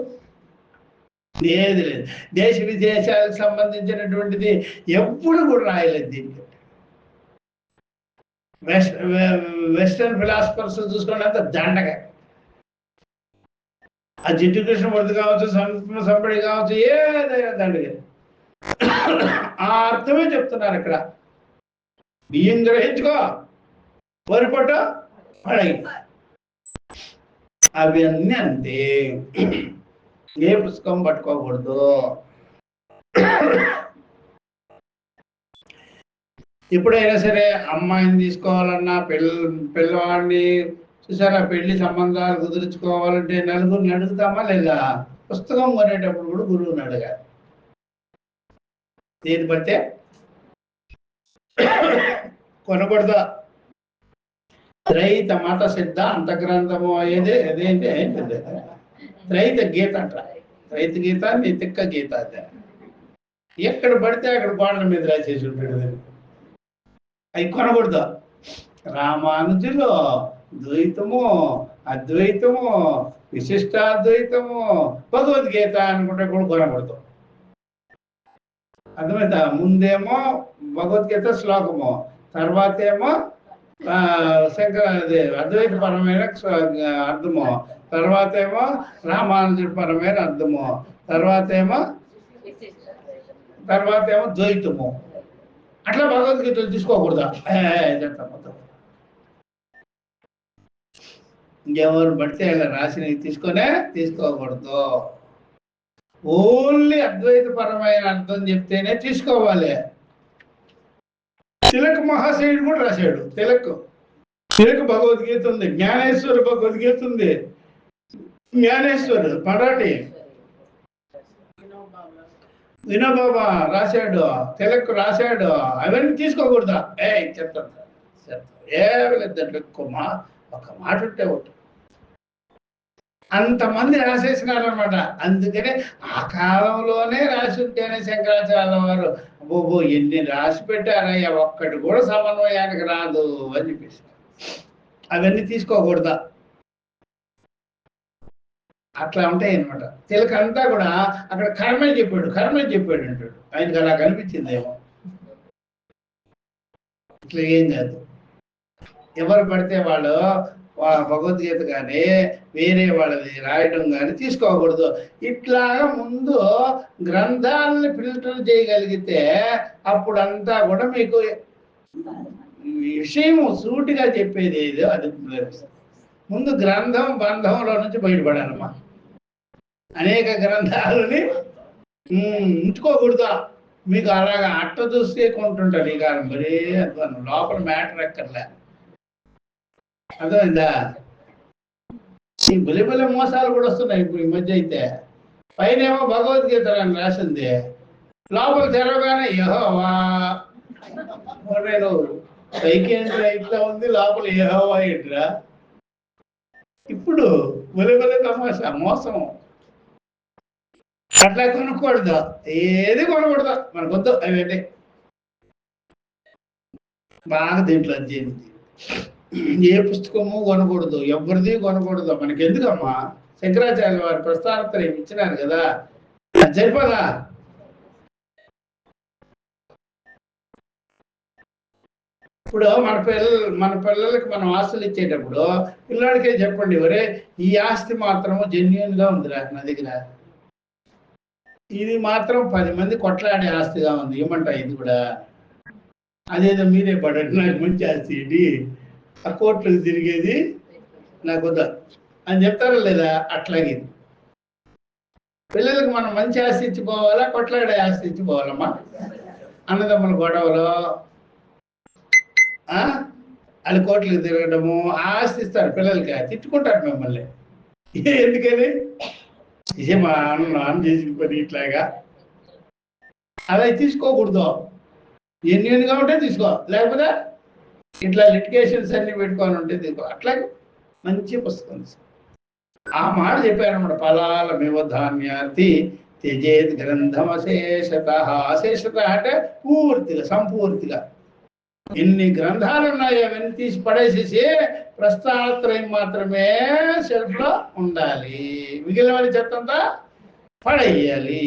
ఏది లేదు. దేశ విదేశాలకు సంబంధించినటువంటిది ఎప్పుడు కూడా రాయలేదు. దీనికి వెస్టర్న్ ఫిలాసఫర్స్ చూసుకోండి, అంత దండగా. ఆ జిడ్డు కృష్ణమూర్తి కావచ్చు, సంపడి కావచ్చు, ఏదైనా దండగా. ఆ అర్థమే చెప్తున్నారు ఇక్కడ. బియ్యం గ్రహించుకో, వరి పొట్ట పడగి, అవి అన్నీ అంతే. ఏ పుస్తకం పట్టుకోకూడదు. ఎప్పుడైనా సరే అమ్మాయిని తీసుకోవాలన్నా, పిల్లవాడిని చూసారా, పెళ్లి సంబంధాలు కుదుర్చుకోవాలంటే నలుగురిని అడుగుతామా లేదా? పుస్తకం కొనేటప్పుడు కూడా గురువుని అడగాలి. ఏది పడితే కొనకూడదు. త్రైత మత సిద్ధ అంతగ్రంథము అదేంటి త్రైత గీత అంట. త్రైత గీత, నీ తిక్క గీత. అదే ఎక్కడ పడితే అక్కడ గోడల మీద రాసేసి ఉంటాడు. అవి కొనకూడదు. రామానుజులు ద్వైతము, అద్వైతము, విశిష్టాద్వైతము, భగవద్గీత అనుకుంటే కూడా కొనకూడదు. అర్థమైతే ముందేమో భగవద్గీత శ్లోకము, తర్వాత ఏమో అద్వైత పరమైన అర్థము, తర్వాత ఏమో రామానుజుడి పరమైన అర్థము, తర్వాత ఏమో ద్వైతము. అట్లా భగవద్గీతలు తీసుకోకూడదా? చెప్తా మొత్తం. ఇంకెవరు పడితే అలా రాసినవి తీసుకోకూడదు. ఓన్లీ అద్వైతపరమైన అర్థం చెప్తేనే తీసుకోవాలి. తిలక్ మహాశయుడు కూడా రాశాడు. తిలక్ భగవద్గీత ఉంది, జ్ఞానేశ్వర భగవద్గీత ఉంది, జ్ఞానేశ్వర్ మరాఠీ వినోబాబా రాశాడు, తిలక్ రాశాడు. అవన్నీ తీసుకోకూడదా? చెప్తాను ఏమి లేదు దాంట్లో. ఒక మాట ఉంటే ఒకటి అంతమంది రాసేసినారనమాట. అందుకనే ఆ కాలంలోనే రాసి ఉంటేనే శంకరాచార్య వారు ఎన్ని రాసి పెట్టారయ్యా, ఒక్కటి కూడా సమన్వయానికి రాదు అని చెప్పేసి. అవన్నీ తీసుకోకూడదా? అట్లా ఉంటాయి అనమాట. తిలకంతా కూడా అక్కడ కర్మే చెప్పాడు అంటాడు. ఆయనకు అలా కనిపించిందేమో. ఇట్లా ఏం కాదు. ఎవరు పడితే వాళ్ళు భగవద్గీత కానీ వేరే వాళ్ళది రాయడం కానీ తీసుకోకూడదు. ఇట్లాగా ముందు గ్రంథాలని ఫిల్టర్ చేయగలిగితే అప్పుడంతా కూడా మీకు విషయం సూటిగా చెప్పేది ఏదో అది ముందు గ్రంథం బంధంలో నుంచి బయటపడాలమ్మా. అనేక గ్రంథాలని ఉంచుకోకూడదా? మీకు అలాగా అట్ట చూస్తే కొంటుంటారు. ఇక మరీ అర్థం లోపల మ్యాటర్ ఎక్కర్లే. అర్థమైందా? ఈ బలిబలి మోసాలు కూడా వస్తున్నాయి ఇప్పుడు ఈ మధ్య. అయితే పైనేమో భగవద్గీత అని రాసింది, లోపల తెరవగానే యెహోవా పైకి ఇట్లా ఉంది, లోపల యెహోవా ఏంట్రా. ఇప్పుడు బలిబలి తమాషా మోసం. అట్లా కొనుక్కోడదు, ఏది కొనకూడదు మనకొద్దు. అవి అంటే బాగా దీంట్లో ఏ పుస్తకము కొనకూడదు, ఎవరిది కొనకూడదు. మనకి ఎందుకమ్మా? శంకరాచార్య వారి ప్రస్థానత్రయం ఇచ్చినారు కదా, అది సరిపోదా? ఇప్పుడు మన పిల్లలకి మనం ఆస్తులు ఇచ్చేటప్పుడు పిల్లాడికే చెప్పండి, ఒరే ఈ ఆస్తి మాత్రము జెన్యున్ గా ఉందిరా నా దగ్గర, ఇది మాత్రం 10 మంది కొట్లాడే ఆస్తిగా ఉంది, ఏమంటా ఇది కూడా. అదేదో మీరే పడండి, నాకు మంచి ఆస్తి ఇది, ఆ కోట్లకు తిరిగేది నాకు వద్దా అని చెప్తారా లేదా? అట్లాగే పిల్లలకు మనం మంచి ఆస్తి ఇచ్చిపోవాలా, కొట్లాడే ఆస్తి ఇచ్చిపోవాలమ్మా? అన్నదమ్ముల గొడవలు, అది కోట్లకు తిరగడము, ఆస్తి ఇస్తారు పిల్లలకి, తిట్టుకుంటారు మిమ్మల్ని. ఎందుకని? ఇదే మా నాన్న చేసిన పని ఇట్లాగా. అలా తీసుకోకూడదు. ఎన్నిగా ఉంటే తీసుకో, లేకపోతే ఇట్లా లిటిగేషన్స్ అన్ని పెట్టుకొని ఉంటే తీసుకో. అట్లాగే మంచి పుస్తకం ఆ మాట చెప్పారన్నమాట. ఫలాల మివధాన్యార్థి త్యజేత్ గ్రంథం అశేషత. అశేషత అంటే పూర్తిగా, సంపూర్తిగా. ఎన్ని గ్రంథాలు ఉన్నాయో అవన్నీ తీసి పడేసేసి ప్రస్థానత్రయం మాత్రమే సెల్ఫ్ లో ఉండాలి. మిగిలిన చెత్తంతా పడేయాలి.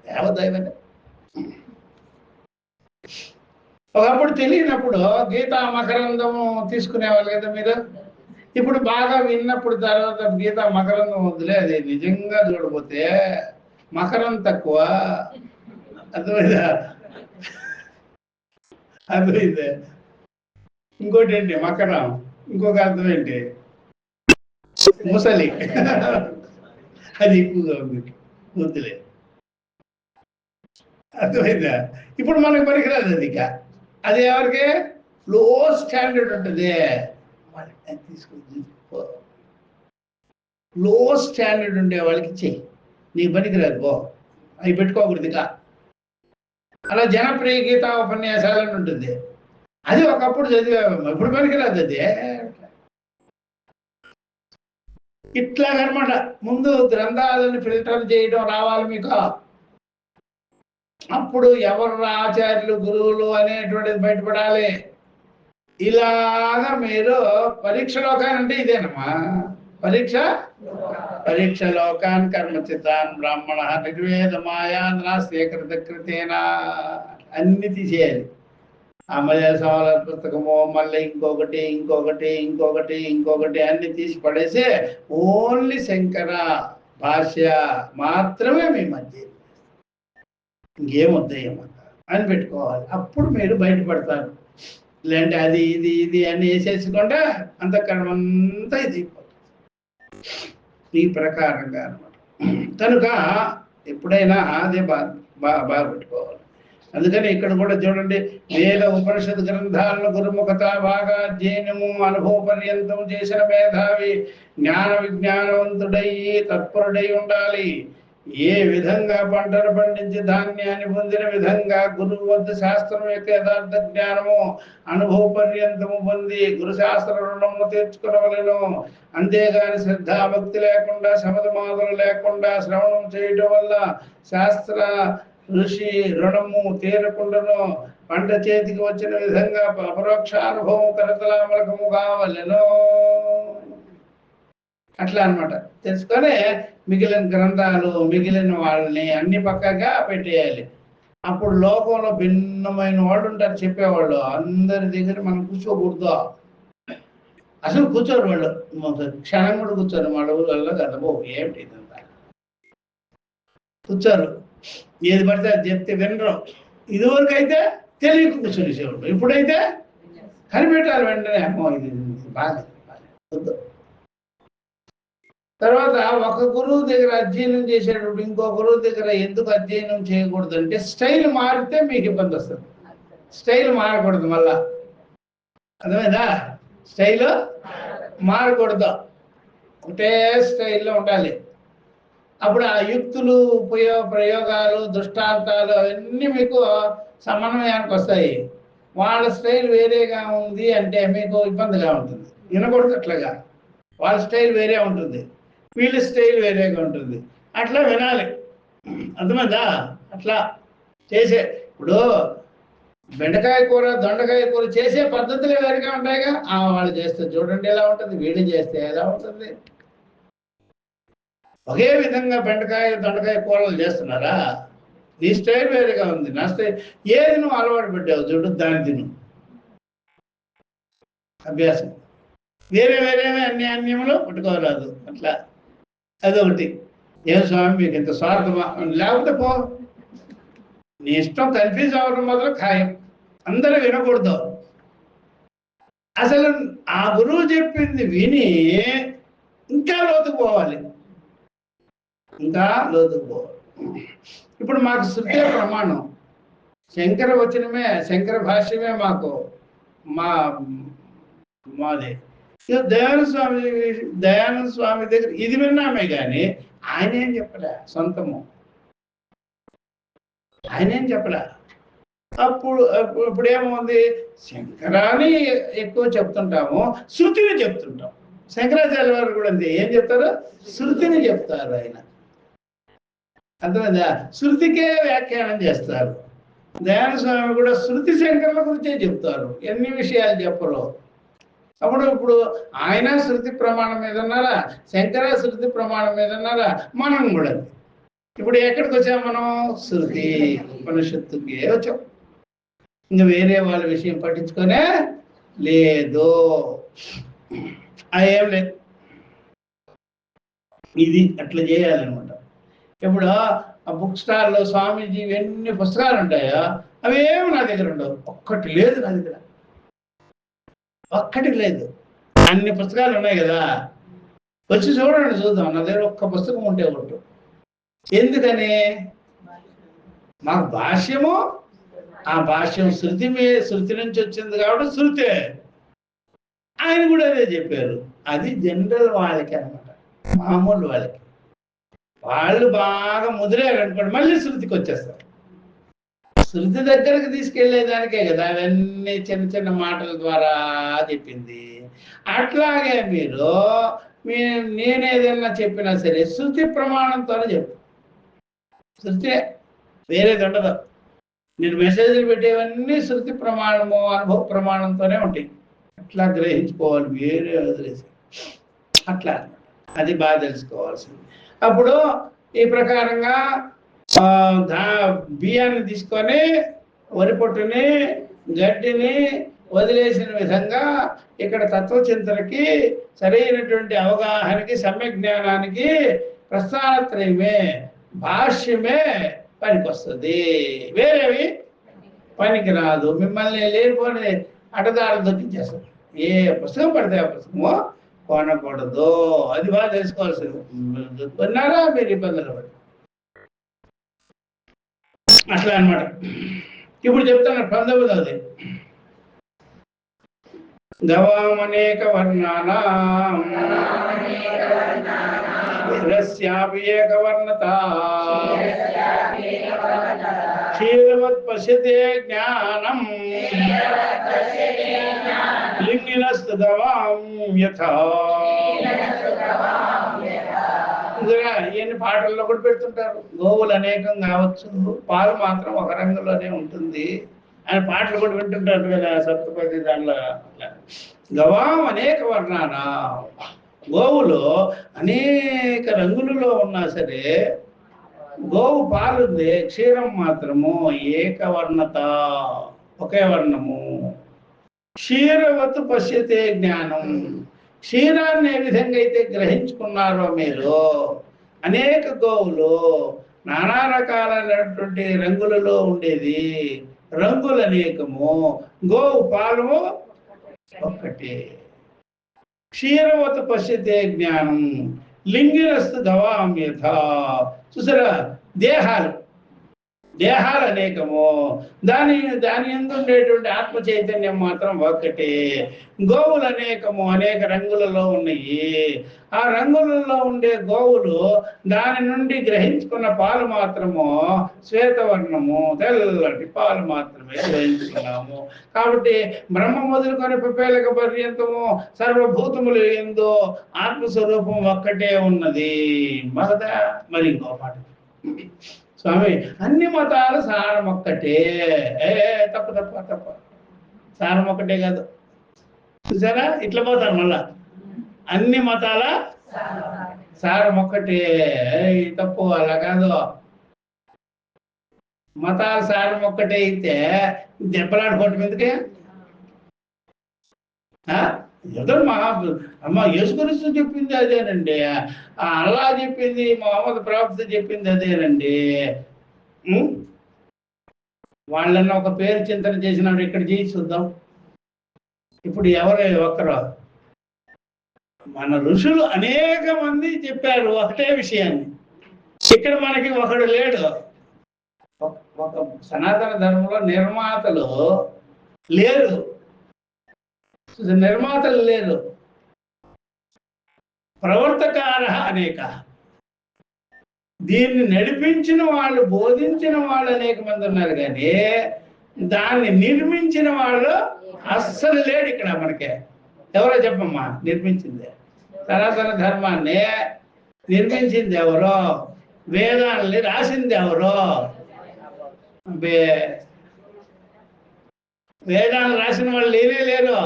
దేవదైవం. ఒకప్పుడు తెలియనప్పుడు గీతా మకరందము తీసుకునేవాళ్ళు కదా మీరు. ఇప్పుడు బాగా విన్నప్పుడు తర్వాత గీతా మకరందం వద్దులే, అది నిజంగా చూడకపోతే మకరం తక్కువ. అర్థమైందా? అర్థమైందే. ఇంకోటి ఏంటి మకరం, ఇంకొక అర్థం ఏంటి ముసలి. అది ఎక్కువగా ఉంది, వద్దులే. అర్థమైందా? ఇప్పుడు మనకు పనికిరాదు అది. ఇక అది ఎవరికి లో స్టాండర్డ్ ఉంటుంది. లో స్టాండర్డ్ ఉండే వాళ్ళకి చెయ్యి, నీకు పనికిరాదు పో, అవి పెట్టుకోకూడదు. ఇక అలా జనప్రియ గీతా ఉపన్యాసాలని ఉంటుంది, అది ఒకప్పుడు చదివాము, ఇప్పుడు పనికిరాదు అది. ఇట్లాగనమాట. ముందు గ్రంథాలను ఫిల్టర్ చేయడం రావాలి మీకు. అప్పుడు ఎవరు ఆచార్యులు, గురువులు అనేటువంటిది బయటపడాలి. ఇలాగా మీరు పరీక్ష లోకాన్ని అంటే ఇదేనమ్మా పరీక్ష లోకాన్ కర్మచితాన్ బ్రాహ్మణ నిర్వేదమాయాన్ నాస్తికృత కృతేనా అన్ని తీసేయాలి. అమయ సవాల పుస్తకము, మళ్ళీ ఇంకొకటి అన్ని తీసి పడేసి ఓన్లీ శంకర భాష్య మాత్రమే మీ మధ్య, ఇంకేమొద్దాయమ్మ. అని పెట్టుకోవాలి. అప్పుడు మీరు బయటపడతారు. లేదంటే అది ఇది ఇది అని వేసేసుకుంటే అంతఃకరణం అంతా ఇది ఈ ప్రకారంగా అనమాట. కనుక ఎప్పుడైనా అదే బాగా పెట్టుకోవాలి. అందుకని ఇక్కడ కూడా చూడండి, వేద ఉపనిషత్ గ్రంథాలను గురుముఖత బాగా అధ్యయనము అనుభవ పర్యంతం చేసిన మేధావి జ్ఞాన విజ్ఞానవంతుడై తత్పరుడై ఉండాలి. ఏ విధంగా పంటను పండించి ధాన్యాన్ని పొందిన విధంగా గురువు వద్ద శాస్త్రం యొక్క యథార్థ జ్ఞానము అనుభవ పర్యంతము పొంది గురు శాస్త్ర రుణము తీర్చుకునవలను. అంతేగాని శ్రద్ధాభక్తి లేకుండా శమధమాదులు లేకుండా శ్రవణం చేయటం వల్ల శాస్త్ర ఋషి రుణము తీరకుండాను పంట చేతికి వచ్చిన విధంగా అపరోక్షానుభవం కరతలామలకము కావలను. అట్లా అనమాట. తెలుసుకొని మిగిలిన గ్రంథాలు మిగిలిన వాళ్ళని అన్ని పక్కగా పెట్టేయాలి. అప్పుడు లోకంలో భిన్నమైన వాళ్ళు ఉంటారు చెప్పేవాళ్ళు. అందరి దగ్గర మనం కూర్చోకూడదు. అసలు కూర్చోరు వాళ్ళు, క్షణం కూడా కూర్చోరు. వాళ్ళ ఊళ్ళల్లో కదా ఏమిటి ఇదంతా కూర్చోరు. ఏది పడితే అది చెప్తే వినరు. ఇదివరకు అయితే తెలియక కూర్చొని, ఇప్పుడైతే కనిపెట్టాలి వెంటనే. అమ్మో ఇది బాగా వద్దు. తర్వాత ఒక గురువు దగ్గర అధ్యయనం చేసేటప్పుడు ఇంకో గురువు దగ్గర ఎందుకు అధ్యయనం చేయకూడదు అంటే, స్టైల్ మారితే మీకు ఇబ్బంది వస్తుంది. స్టైల్ మారకూడదు. మళ్ళా అర్థమైందా? స్టైల్ మారకూడదు, ఒకటే స్టైల్లో ఉండాలి. అప్పుడు ఆ యుక్తులు ప్రయోగాలు దృష్టాంతాలు అవన్నీ మీకు సమన్వయానికి వస్తాయి. వాళ్ళ స్టైల్ వేరేగా ఉంది అంటే మీకు ఇబ్బందిగా ఉంటుంది. వినకూడదు అట్లాగా. వాళ్ళ స్టైల్ వేరే ఉంటుంది, వీళ్ళ స్టైల్ వేరేగా ఉంటుంది. అట్లా వినాలి. అర్థమైందా? అట్లా చేసే ఇప్పుడు బెండకాయ కూర దొండకాయ కూర చేసే పద్ధతులు వేరుగా ఉంటాయిగా. వాళ్ళు చేస్తే చూడండి ఎలా ఉంటుంది, వీళ్ళు చేస్తే ఎలా ఉంటుంది. ఒకే విధంగా బెండకాయ దొండకాయ కూరలు చేస్తున్నారా? నీ స్టైల్ వేరేగా ఉంది, నా స్టైల్. ఏది నువ్వు అలవాటు పెట్టావు చూడు, దాన్ని తిను. అభ్యాసం వేరే వేరేమే అన్ని అన్యములు పట్టుకోరాదు. అట్లా అదొకటి. ఏం స్వామి మీకు ఇంత స్వార్థమా? లేకపోతే పో, నీ ఇష్టం. కన్ఫ్యూజ్ అవ్వడం మాత్రం ఖాయం. అందరూ వినకూడదు. అసలు ఆ గురువు చెప్పింది విని ఇంకా లోతుకు పోవాలి, ఇంకా లోతుకు పోవాలి. ఇప్పుడు మాకు శృతే ప్రమాణం, శంకర వచనమే, శంకర భాష్యమే మాకు మాది. దయానంద స్వామి దగ్గర ఇది విన్నామే కానీ ఆయన ఏం చెప్పలే, సొంతము ఆయన ఏం చెప్పలే. ఇప్పుడేముంది, శంకరాన్ని ఎక్కువ చెప్తుంటాము, శృతిని చెప్తుంటాం. శంకరాచార్య వారు కూడా అంతే. ఏం చెప్తారు? శృతిని చెప్తారు ఆయన. అర్థమైందా? శృతికే వ్యాఖ్యానం చేస్తారు. దయానంద స్వామి కూడా శృతి శంకరుల గురించే చెప్తారు, ఎన్ని విషయాలు చెప్పరు. ఇప్పుడు ఆయన శృతి ప్రమాణం మీద ఉన్నారా, శంకర శృతి ప్రమాణం మీద ఉన్నారా, మనం కూడా. ఇప్పుడు ఎక్కడికి వచ్చాం మనం? శృతి ఉపనిషత్తుకే వచ్చాం. ఇంకా వేరే వాళ్ళ విషయం పట్టించుకొనే లేదు, ఏం లేదు. ఇది అట్లా చేయాలన్నమాట. ఇప్పుడు ఆ బుక్ స్టాల్లో స్వామీజీ ఎన్ని పుస్తకాలు ఉంటాయో అవేమి నా దగ్గర ఉండవు. ఒక్కటి లేదు నా దగ్గర, ఒక్కటి లేదు. అన్ని పుస్తకాలు ఉన్నాయి కదా, వచ్చి చూడండి, చూద్దాం. నా దగ్గర ఒక్క పుస్తకం ఉంటే ఒకటి. ఎందుకని? మాకు భాష్యము, ఆ భాష్యం శృతి నుంచి వచ్చింది కాబట్టి శృతే. ఆయన కూడా అదే చెప్పారు. అది జనరల్ వాళ్ళకి అనమాట, మామూలు వాళ్ళకి. వాళ్ళు బాగా ముదిరారు అనుకోండి, మళ్ళీ శృతికి వచ్చేస్తారు. శృతి దగ్గరకు తీసుకెళ్లేదానికే కదా అవన్నీ చిన్న చిన్న మాటల ద్వారా చెప్పింది. అట్లాగే నేనేదన్నా చెప్పినా సరే శృతి ప్రమాణంతోనే చెప్పు. శృతి వేరేది ఉండదు. నేను మెసేజ్లు పెట్టేవన్నీ శృతి ప్రమాణము అనుభవ ప్రమాణంతోనే ఉంటాయి. అట్లా గ్రహించుకోవాలి, వేరే వదిలేసి. అట్లా అది బాగా తెలుసుకోవాల్సింది. అప్పుడు ఈ ప్రకారంగా బియ్యాన్ని తీసుకొని వరి పొట్టుని గడ్డిని వదిలేసిన విధంగా ఇక్కడ తత్వచింతనకి సరైనటువంటి అవగాహనకి సమ్యక్ జ్ఞానానికి ప్రస్థానత్రయమే భాష్యమే పనికొస్తుంది, వేరేవి పనికి రాదు, మిమ్మల్ని లేనిపోని అడ్డదారులు దొక్కించేస్తారు. ఏ పుస్తకం పడితే ఆ పుస్తకమో కొనకూడదు, అది బాగా తెలుసుకోవాల్సింది. కొన్నారా మీరు ఇబ్బందులు పడి అట్లా అనమాట. ఇప్పుడు చెప్తాను 19ది. గవామనేక వర్ణానాం క్షీరస్యాపి ఏకవర్ణత క్షీరవత్ పశ్యతే జ్ఞానం లింగినస్తు గవాం యథా. ఇవన్నీ పాటల్లో కూడా పెడుతుంటారు. గోవులు అనేకం కావచ్చు, పాలు మాత్రం ఒక రంగులోనే ఉంటుంది అని పాటలు కూడా వింటుంటారు కదా సప్తపది దానిలో. గవాం అనేక వర్ణాన, గోవులు అనేక రంగులలో ఉన్నా సరే గోవు పాలుంది, క్షీరం మాత్రము ఏకవర్ణత, ఒకే వర్ణము. క్షీరవత్ పశ్యతే జ్ఞానం, క్షీరాన్ని ఏ విధంగా అయితే గ్రహించుకున్నారో మీరు, అనేక గోవులు నానా రకాలైనటువంటి రంగులలో ఉండేది, రంగులు అనేకము, గోవు పాలు ఒక్కటే. క్షీరవత్ పశ్యతే జ్ఞానం లింగినస్తు గవాం యథా. చూసారా, దేహాలు అనేకము, దాని యందు ఉండేటువంటి ఆత్మ చైతన్యం మాత్రం ఒక్కటే. గోవులు అనేకము, అనేక రంగులలో ఉన్నాయి. ఆ రంగులలో ఉండే గోవులు దాని నుండి గ్రహించుకున్న పాలు మాత్రము శ్వేతవర్ణము, తెల్లటి పాలు మాత్రమే గ్రహించుకున్నాము. కాబట్టి బ్రహ్మ మొదలుకొని పిపేలక పర్యంతము సర్వభూతములు ఎందు ఆత్మస్వరూపం ఒక్కటే ఉన్నది. మగదా మరి ఇంకో పాట, స్వామి అన్ని మతాల సారం ఒక్కటే. తప్ప తప్ప తప్ప, సారం ఒక్కటే కాదు. చూసారా, ఇట్లా పోతారు మళ్ళా. అన్ని మతాల సారం ఒక్కటే, తప్పు, అలా కాదు. మతాల సారం ఒక్కటే అయితే దెబ్బలాడుకోవటం ఎందుకే? ఏదో అమ్మ యేసుక్రీస్తు చెప్పింది అదేనండి, అల్లా చెప్పింది, మొహమ్మద్ ప్రవక్త చెప్పింది అదేనండి. వాళ్ళన్న ఒక పేరు చింతన చేసినాడు, ఇక్కడ చేసి చూద్దాం. ఇప్పుడు ఎవరు ఒక్కరు? మన ఋషులు అనేక మంది చెప్పారు ఒకటే విషయాన్ని. ఇక్కడ మనకి ఒకడు లేడు. ఒక సనాతన ధర్మంలో నిర్మాతలు లేరు, ప్రవర్తకార అనేక. దీన్ని నడిపించిన వాళ్ళు, బోధించిన వాళ్ళు అనేక మంది ఉన్నారు, కానీ దాన్ని నిర్మించిన వాళ్ళు అస్సలు లేడు ఇక్కడ మనకే. ఎవరో చెప్పమ్మా, నిర్మించింది సనాతన ధర్మాన్ని నిర్మించింది ఎవరో, వేదాలని రాసింది ఎవరో? వేదాలు రాసిన వాళ్ళు లేరు.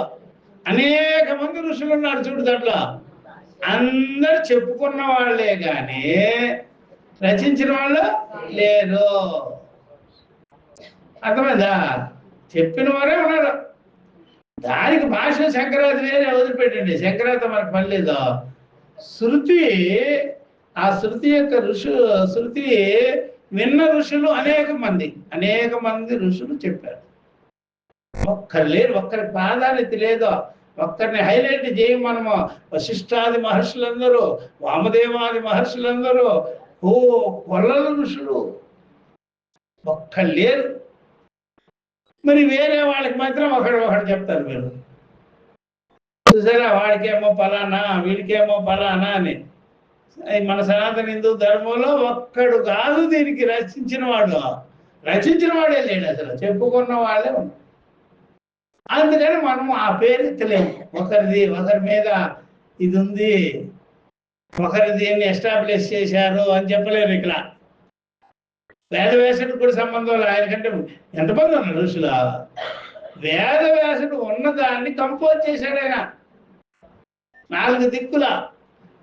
అనేక మంది ఋషులు ఉన్నారు చూడు, దాంట్లో అందరు చెప్పుకున్న వాళ్ళే కానీ రచించిన వాళ్ళు లేరు. అర్థమైందా? చెప్పిన వారే ఉన్నారు. దానికి భాష శంకరాది వేరే వదిలిపెట్టండి, శంకరాత మనకు పని లేదు. శృతి, ఆ శృతి యొక్క శృతి విన్న ఋషులు అనేక మంది ఋషులు చెప్పారు. ఒక్కరు లేరు, ఒక్కరి ప్రాధాన్యత లేదు. ఒక్కరిని హైలైట్ చేయం మనము. వశిష్ఠాది మహర్షులందరూ, వామదేవాది మహర్షులందరూ కొల్లల ఋషులు, ఒక్కరు లేరు. మరి వేరే వాళ్ళకి మాత్రం ఒకడు చెప్తారు మీరు. చూసారా, వాడికేమో ఫలానా, వీడికేమో ఫలానా అని. మన సనాతన హిందూ ధర్మంలో ఒక్కడు కాదు దీనికి రచించిన వాడే లేడు, అసలు చెప్పుకున్న వాళ్ళే ఉన్నారు. అందుకని మనము ఆ పేరు ఎత్తలేము. ఒకరి మీద ఇది ఉంది, ఒకరి దీన్ని ఎస్టాబ్లిష్ చేశారు అని చెప్పలేరు. ఇక్కడ వేదవ్యాసుడు కూడా సంబంధం, ఆయనకంటే ఎంతమంది ఉన్నారు ఋషులు? వేదవ్యాసుడు ఉన్నదాన్ని కంపోజ్ చేశాడు. ఆయన 4 దిక్కుల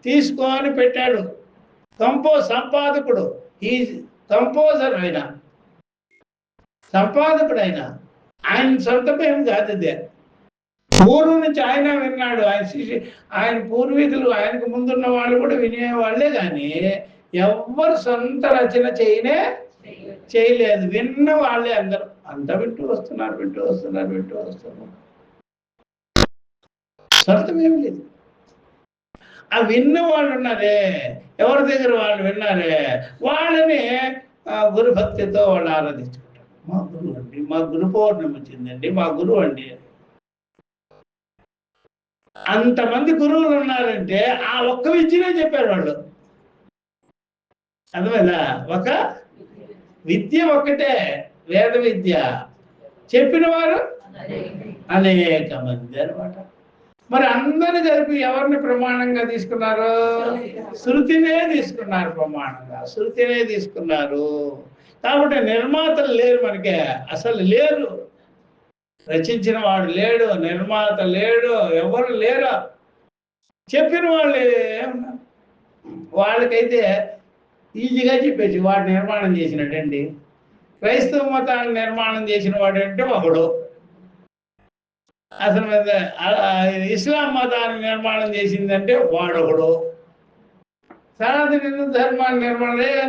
తీసుకొని పెట్టాడు. సంపాదకుడు, ఈ కంపోజర్ అయినా సంపాదకుడు అయినా ఆయన సొంతమేం కాదు. ఇదే పూర్వం నుంచి ఆయన విన్నాడు. ఆయన పూర్వీకులు, ఆయనకు ముందున్న వాళ్ళు కూడా వినేవాళ్లే, కానీ ఎవ్వరు సొంత రచన చేయనే చేయలేదు. విన్న వాళ్ళే అందరూ అంతా వింటూ వస్తున్నారు. స్వార్థం ఏమి లేదు. ఆ విన్న వాళ్ళు ఉన్నారే, ఎవరి దగ్గర వాళ్ళు విన్నారే, వాళ్ళని గురు భక్తితో వాళ్ళు ఆరాధించుకుంటారు. మా గురువు అండి, మా గురు పౌర్ణమి వచ్చిందండి, మా గురువు అండి. అంతమంది గురువులు ఉన్నారంటే ఆ ఒక్క విద్యనే చెప్పారు వాళ్ళు. అర్థమైందా? ఒక విద్య ఒక్కటే, వేద విద్య. చెప్పిన వారు అనేక మంది అనమాట. మరి అందరూ కలిపి ఎవరిని ప్రమాణంగా తీసుకున్నారు? శృతినే తీసుకున్నారు ప్రమాణంగా, శృతినే తీసుకున్నారు. కాబట్టి నిర్మాతలు లేరు మనకి, అసలు లేరు. రచించిన వాడు లేడు, నిర్మాత లేడు, ఎవరు లేరు. చెప్పిన వాళ్ళే ఉన్నారు. వాళ్ళకైతే ఈజీగా చెప్పేసి వాడు నిర్మాణం చేసినట్టండి. క్రైస్తవ మతాన్ని నిర్మాణం చేసిన వాడు అంటే ఒకడు, అసలు ఇస్లాం మతాన్ని నిర్మాణం చేసిందంటే వాడొకడు, సనాతన హిందూ ధర్మాన్ని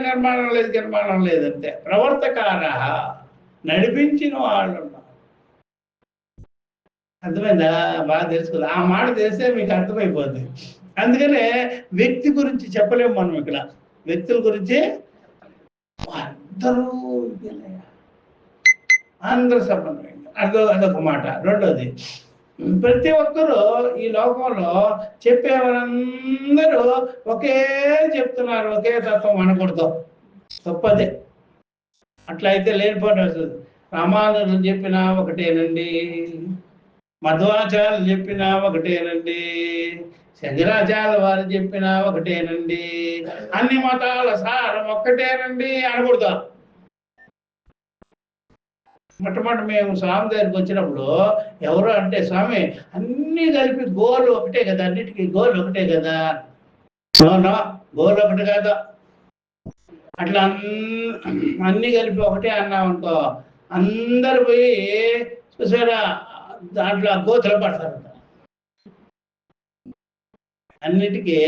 నిర్మాణం లేదంటే ప్రవర్తకార, నడిపించిన వాళ్ళు ఉన్నారు. అర్థమైందా? బాగా తెలుసుకోవాలి. ఆ మాట తెలిస్తే మీకు అర్థమైపోద్ది. అందుకనే వ్యక్తి గురించి చెప్పలేము మనం ఇక్కడ. వ్యక్తుల గురించి అందరూ సమన్వయంగా, అదొక మాట. రెండోది, ప్రతి ఒక్కరూ ఈ లోకంలో చెప్పేవారందరూ ఒకే చెప్తున్నారు, ఒకే తత్వం అనకూడదు, తప్పదే. అట్లా అయితే లేనిపోయిన వస్తుంది. రామానుజులు చెప్పినా ఒకటేనండి, మధ్వాచార్యులు చెప్పినా ఒకటేనండి, శంకరాచార్యుల వారు చెప్పినా ఒకటేనండి, అన్ని మతాల సారం ఒక్కటేనండి అనకూడదు. మొట్టమొదటి మేము స్వామి దగ్గరికి వచ్చినప్పుడు ఎవరు అంటే, స్వామి అన్ని కలిపి గోలు ఒకటే కదా, అన్నిటికీ గోలు ఒకటే కదా. గోలు ఒకటి కాదు. అట్లా అన్ని కలిపి ఒకటే అన్నామనుకో, అందరు పోయి చూసారా దాంట్లో గోతులు పడతారు. అన్నిటికీ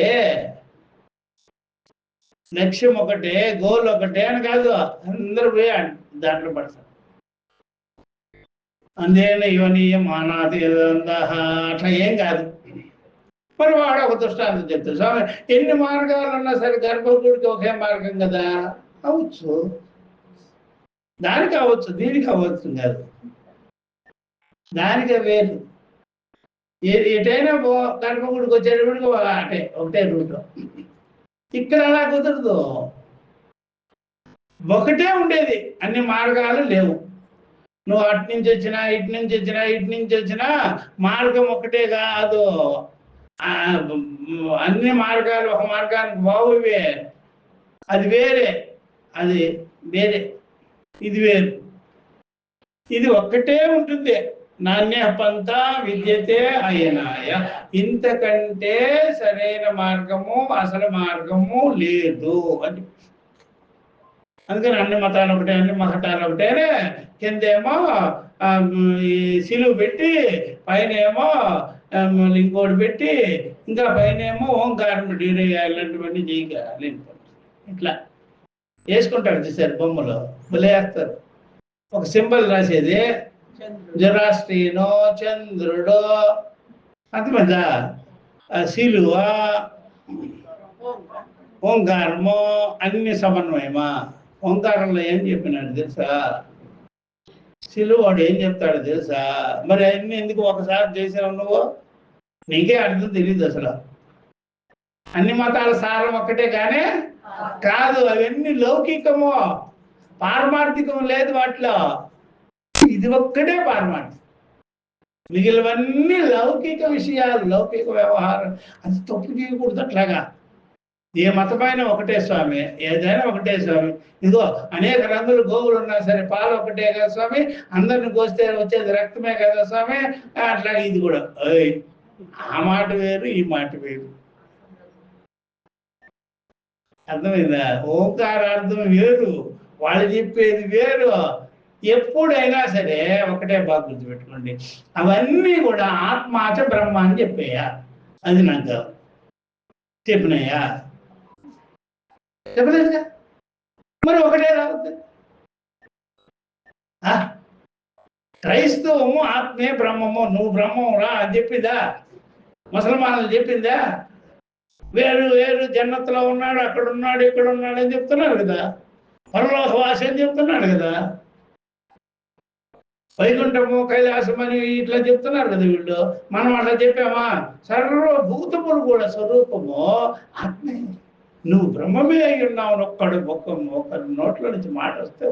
లక్ష్యం ఒకటే, గోల్ ఒకటే అని కాదు, అందరు పోయి దాంట్లో పడతారు. అందేన యువనీయం మానాది అట్లా ఏం కాదు. మరి వాడు ఒక దృష్టాంతం చెప్తాడు, స్వామి ఎన్ని మార్గాలు ఉన్నా సరే గర్భగుడికి ఒకే మార్గం కదా. అవచ్చు, దానికి అవ్వచ్చు, దీనికి అవ్వచ్చు కాదు, దానికి వేరు. ఎటైనా గర్భగుడికి వచ్చేటప్పటికి అటే ఒకటే రూట్. ఇక్కడ అలా కుదరదు, ఒకటే ఉండేది, అన్ని మార్గాలు లేవు. నువ్వు అటు నుంచి వచ్చినా, ఇటు నుంచి వచ్చినా మార్గం ఒకటే కాదు. అన్ని మార్గాలు ఒక మార్గానికి బావువే. అది వేరే, అది వేరే, ఇది వేరు. ఇది ఒక్కటే ఉంటుంది. నాణ్య పంత విద్యతే అయనాయ. ఇంతకంటే సరైన మార్గము, అసలు మార్గము లేదు అని. అందుకని అన్ని మతాలు ఒకటే, అన్ని మతాలు ఒకటేనే. కిందేమో ఈ సిలువు పెట్టి, పైన ఏమో ఇంకోటి పెట్టి, ఇంకా పైన ఏమో ఓంకారం ఇలాంటివన్నీ చేయగలి. ఇట్లా వేసుకుంటారు చూసారు బొమ్మలు, భలే వేస్తారు. ఒక సింబల్ రాసేది జరాస్ట్రీనో, చంద్రుడు, అర్థమైందా, సిలువ, ఓంకారము, అన్ని సమన్వయమా. ఓంకారంలో ఏం చెప్పినాడు తెలుసా? సిలువ వాడు ఏం చెప్తాడు తెలుసా? మరి అన్ని ఎందుకు ఒకసారి చేసావు నువ్వు? నీకే అర్థం తెలియదు అసలు. అన్ని మతాల సారం ఒక్కటే కానీ కాదు, అవన్నీ లౌకికము, పారమార్థికము లేదు వాటిలో. ఇది ఒక్కటే పారమార్థికం, మిగిలినవన్నీ లౌకిక విషయాలు, లౌకిక వ్యవహారం. అది తప్పు చేయకూడదు. అట్లాగా ఏ మతమైన ఒకటే స్వామి, ఏదైనా ఒకటే స్వామి. ఇదిగో అనేక రంగులు గోవులు ఉన్నా సరే పాలు ఒకటే కదా స్వామి, అందరిని కోస్తే వచ్చేది రక్తమే కదా స్వామి. అట్లా ఇది కూడా ఆ మాట వేరు, ఈ మాట వేరు. అర్థమైందా? ఓంకారార్థం వేరు, వాళ్ళు చెప్పేది వేరు. ఎప్పుడైనా సరే ఒకటే బాగా గుర్తుపెట్టుకోండి, అవన్నీ కూడా ఆత్మాచ బ్రహ్మ అని చెప్పేయా. అది నాకు చెప్పినాయా? చెప్పలేదుగా. మరి ఒకటే రావద్దు. క్రైస్తవము ఆత్మే బ్రహ్మము, నువ్వు బ్రహ్మం రా అని చెప్పిందా? ముసల్మానులు చెప్పిందా? వేరు వేరు జన్నత్తులో ఉన్నాడు, అక్కడ ఉన్నాడు, ఇక్కడ ఉన్నాడు అని చెప్తున్నాడు కదా. పరలోక వాసి అని చెప్తున్నాడు కదా. వైకుంఠము కైలాసం అని ఇట్లా చెప్తున్నారు కదా వీళ్ళు. మనం అట్లా చెప్పామా? సర్వభూతములు కూడా స్వరూపము ఆత్మే. నువ్వు బ్రహ్మమే అయి ఉన్నావు. ఒక్కడి నోట్లో నుంచి మాట వస్తే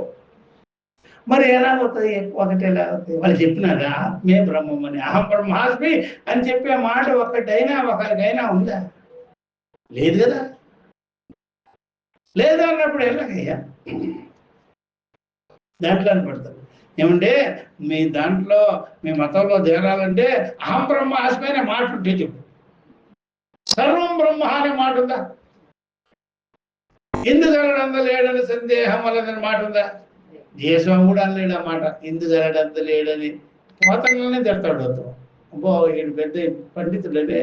మరి ఎలా అవుతుంది? ఒకటి ఎలా అవుతుంది? వాళ్ళు చెప్పినారా ఆత్మే బ్రహ్మం అని? అహం బ్రహ్మాస్మి అని చెప్పే మాట ఒకటైనా ఒకరికైనా ఉందా? లేదు కదా. లేదు అన్నప్పుడు ఎలాగయ్యా? దాంట్లో పడతారు. ఏమంటే మీ దాంట్లో మీ మతంలో చేరాలంటే అహం బ్రహ్మాస్మి అనే మాట ఉంటే చెప్పు. సర్వం బ్రహ్మ అనే మాట ఉందా? ఇందుగలడంత లేడని సందేహం వల్లదని మాట ఉందా? దేశం కూడా అనలేడు ఆ మాట. ఇందుగలడంత లేడని పోతననే తిడతాడు అతను. అబ్బో ఈడు పెద్ద పండితుడనే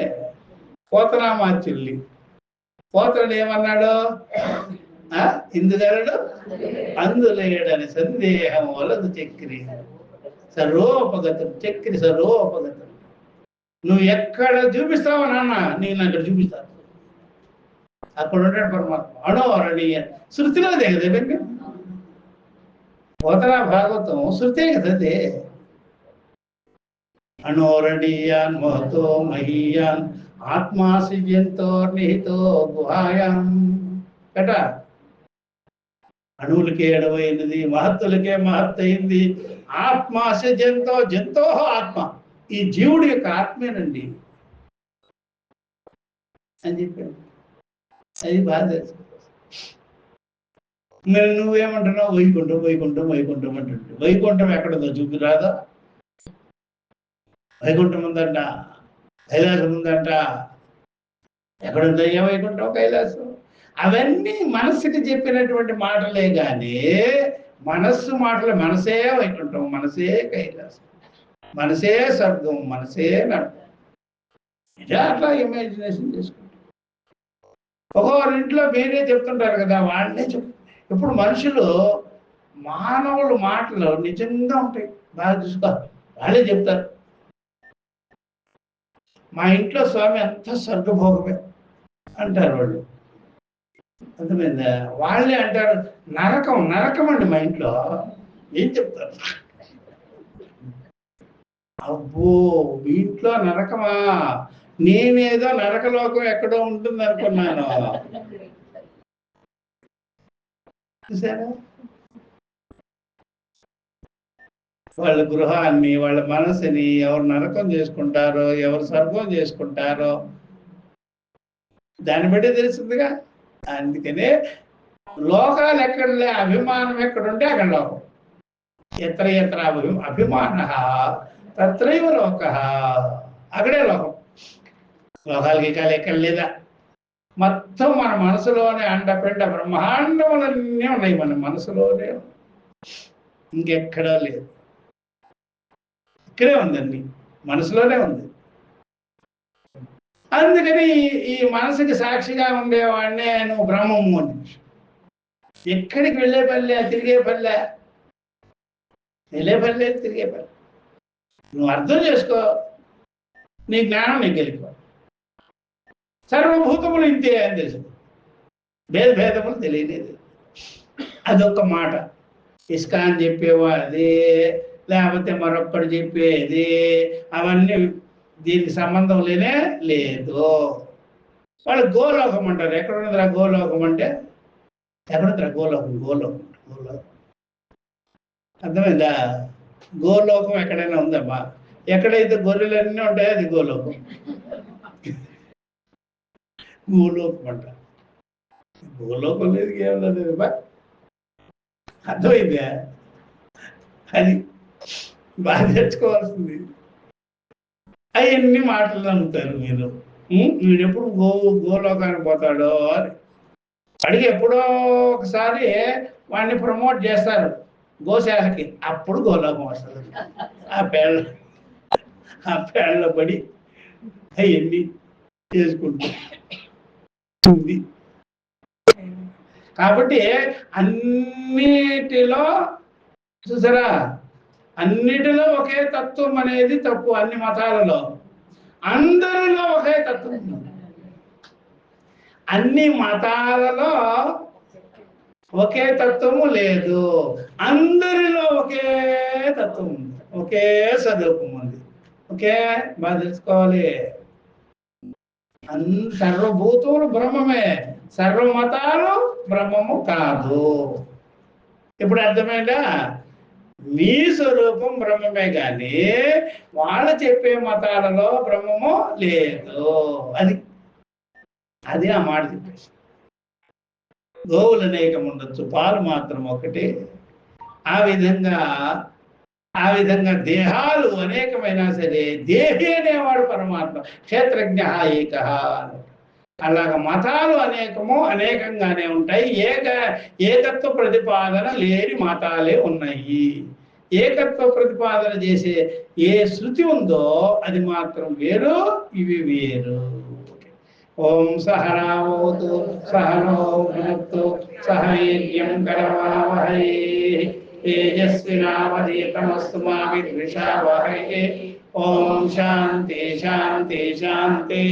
పోతనామాచుల్లి. పోతనుడు ఏమన్నాడు? ఇందుగలడు అందులేడని సందేహం వలదు చక్రి సర్వోపగతం. చక్రి సర్వోపగతం. నువ్వు ఎక్కడ చూపిస్తావో నాన్న నేను అక్కడ చూపిస్తాను. అక్కడ ఉంటాడు పరమాత్మ. అణోరణీయ శృతిలో దిగదే. పోతనా భాగవతం శృతే కదే. అణోరణీయాన్ మహతో మహీయాన్ ఆత్మాసిజంతో నిహితో గుహాయాం కట. అణువులకే అడవైనది, మహత్తులకే మహత్తయింది. ఆత్మాసి జంతో ఆత్మ. ఈ జీవుడి యొక్క ఆత్మేనండి అని చెప్పాను. అది బాధ. మరి నువ్వేమంటున్నావు? వైకుంఠం వైకుంఠం వైకుంఠం అంటుంటే వైకుంఠం ఎక్కడుందో చూపి రాదా? వైకుంఠం ఉందంట, కైలాసం ఉందంట. ఎక్కడుందయ్యా వైకుంఠం కైలాసం? అవన్నీ మనస్సుకి చెప్పినటువంటి మాటలే కానీ మనస్సు మాటలు. మనసే వైకుంఠం, మనసే కైలాసం, మనసే స్వర్గం, మనసే నరకం. ఇదే అట్లా ఇమాజినేషన్ చేసుకుంటాం. ఒక్కొక్కరింట్లో మీరే చెప్తుంటారు కదా, వాళ్ళే ఇప్పుడు మనుషులు మానవులు మాటలు నిజంగా ఉంటాయి. బాగా చూసుకోవాలి. వాళ్ళే చెప్తారు, మా ఇంట్లో స్వామి అంతా స్వర్గభోగమే అంటారు వాళ్ళు. అర్థమైందా? వాళ్ళే అంటారు నరకం నరకం అండి మా ఇంట్లో. ఏం చెప్తారు? అబ్బో మీ ఇంట్లో నరకమా? నేనేదో నరకలోకం ఎక్కడో ఉంటుంది అనుకున్నాను. చూసారా? వాళ్ళ గృహాన్ని, వాళ్ళ మనసుని ఎవరు నరకం చేసుకుంటారో, ఎవరు స్వర్గం చేసుకుంటారో దాన్ని బట్టి తెలుస్తుందిగా. అందుకనే లోకాలు ఎక్కడలే, అభిమానం ఎక్కడుంటే అక్కడ లోకం. ఎత్ర ఎత్ర అభిమాన తత్రైవ లోక. అక్కడే లోకం. లోకాలకి కాలు ఎక్కడ లేదా. మొత్తం మన మనసులోనే అండపెండ బ్రహ్మాండములన్నీ ఉన్నాయి మన మనసులోనే. ఇంకెక్కడా లేదు. ఇక్కడే ఉందండి, మనసులోనే ఉంది. అందుకని ఈ మనసుకి సాక్షిగా ఉండేవాడినే నువ్వు బ్రహ్మము అని. ఎక్కడికి వెళ్ళే పల్లె, తిరిగే పల్లె, వెళ్ళే పల్లె, తిరిగే పల్లె. నువ్వు అర్థం చేసుకో, నీ జ్ఞానం నీకు వెళ్ళిపో. సర్వభూతములు ఇంతే అని తెలుసు. భేదములు తెలియలేదు. అదొక్క మాట. ఇస్కాన్ చెప్పేవా అదే, లేకపోతే మరొక్కడు చెప్పేది, అవన్నీ దీనికి సంబంధం లేనే లేదు. వాళ్ళు గోలోకం అంటారు. ఎక్కడ ఉన్నదిరా గోలోకం అంటే? ఎక్కడుందిరా గోలోకం? గోలోకం గోలోకం అర్థమైందా? గోలోకం ఎక్కడైనా ఉందమ్మా? ఎక్కడైతే గొర్రెలన్నీ ఉంటాయో అది గోలోకం. గోలోకం అంట. గోలోకం లేదు, ఏమలేదు. అర్థమైందా? అది బాగా తెచ్చుకోవాల్సింది. అవన్నీ మాటలు నమ్ముతారు మీరు. వీడెప్పుడు గోలోకానికి పోతాడో అని అడిగి ఎప్పుడో ఒకసారి వాడిని ప్రమోట్ చేస్తారు గోశాలకి. అప్పుడు గోలోకం వస్తుంది. ఆ పేళ్ళ పడి అవన్నీ చేసుకుంటుంది. కాబట్టి అన్నిటిలో చూసారా, అన్నిటిలో ఒకే తత్వం అనేది తప్పు. అన్ని మతాలలో అందరిలో ఒకే తత్వం ఉంది. అన్ని మతాలలో ఒకే తత్వము లేదు, అందరిలో ఒకే తత్వం ఉంది, ఒకే స్వరూపం ఉంది. ఓకే, బాగా తెలుసుకోవాలి. సర్వభూతులు బ్రహ్మమే, సర్వ మతాలు బ్రహ్మము కాదు. ఇప్పుడు అర్థమైందా? మీ స్వరూపం బ్రహ్మమే కానీ వాళ్ళు చెప్పే మతాలలో బ్రహ్మము లేదు. అది అది ఆ మాట చెప్పేసి. గోవులు అనేకం ఉండొచ్చు, పాలు మాత్రం ఒకటి. ఆ విధంగా దేహాలు అనేకమైనా సరే దేహి అనేవాడు పరమాత్మ. క్షేత్రజ్ఞ ఏక. అలాగ మతాలు అనేకంగానే ఉంటాయి. ఏకత్వ ప్రతిపాదన లేని మతాలే ఉన్నాయి. ఏకత్వ ప్రతిపాదన చేసే ఏ శృతి ఉందో అది మాత్రం వేరు, ఇవి వేరు. ఓం సహనావతు సహనో భునక్తు సహ వీర్యం కరవావహై తేజస్వినావధీతమస్తు మా విద్విషావహై. ఓం శాంతి శాంతి శాంతి.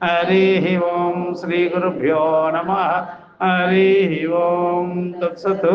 హరి ఓం. శ్రీ గురుభ్యో నమః. హరి ఓం. తత్సతు.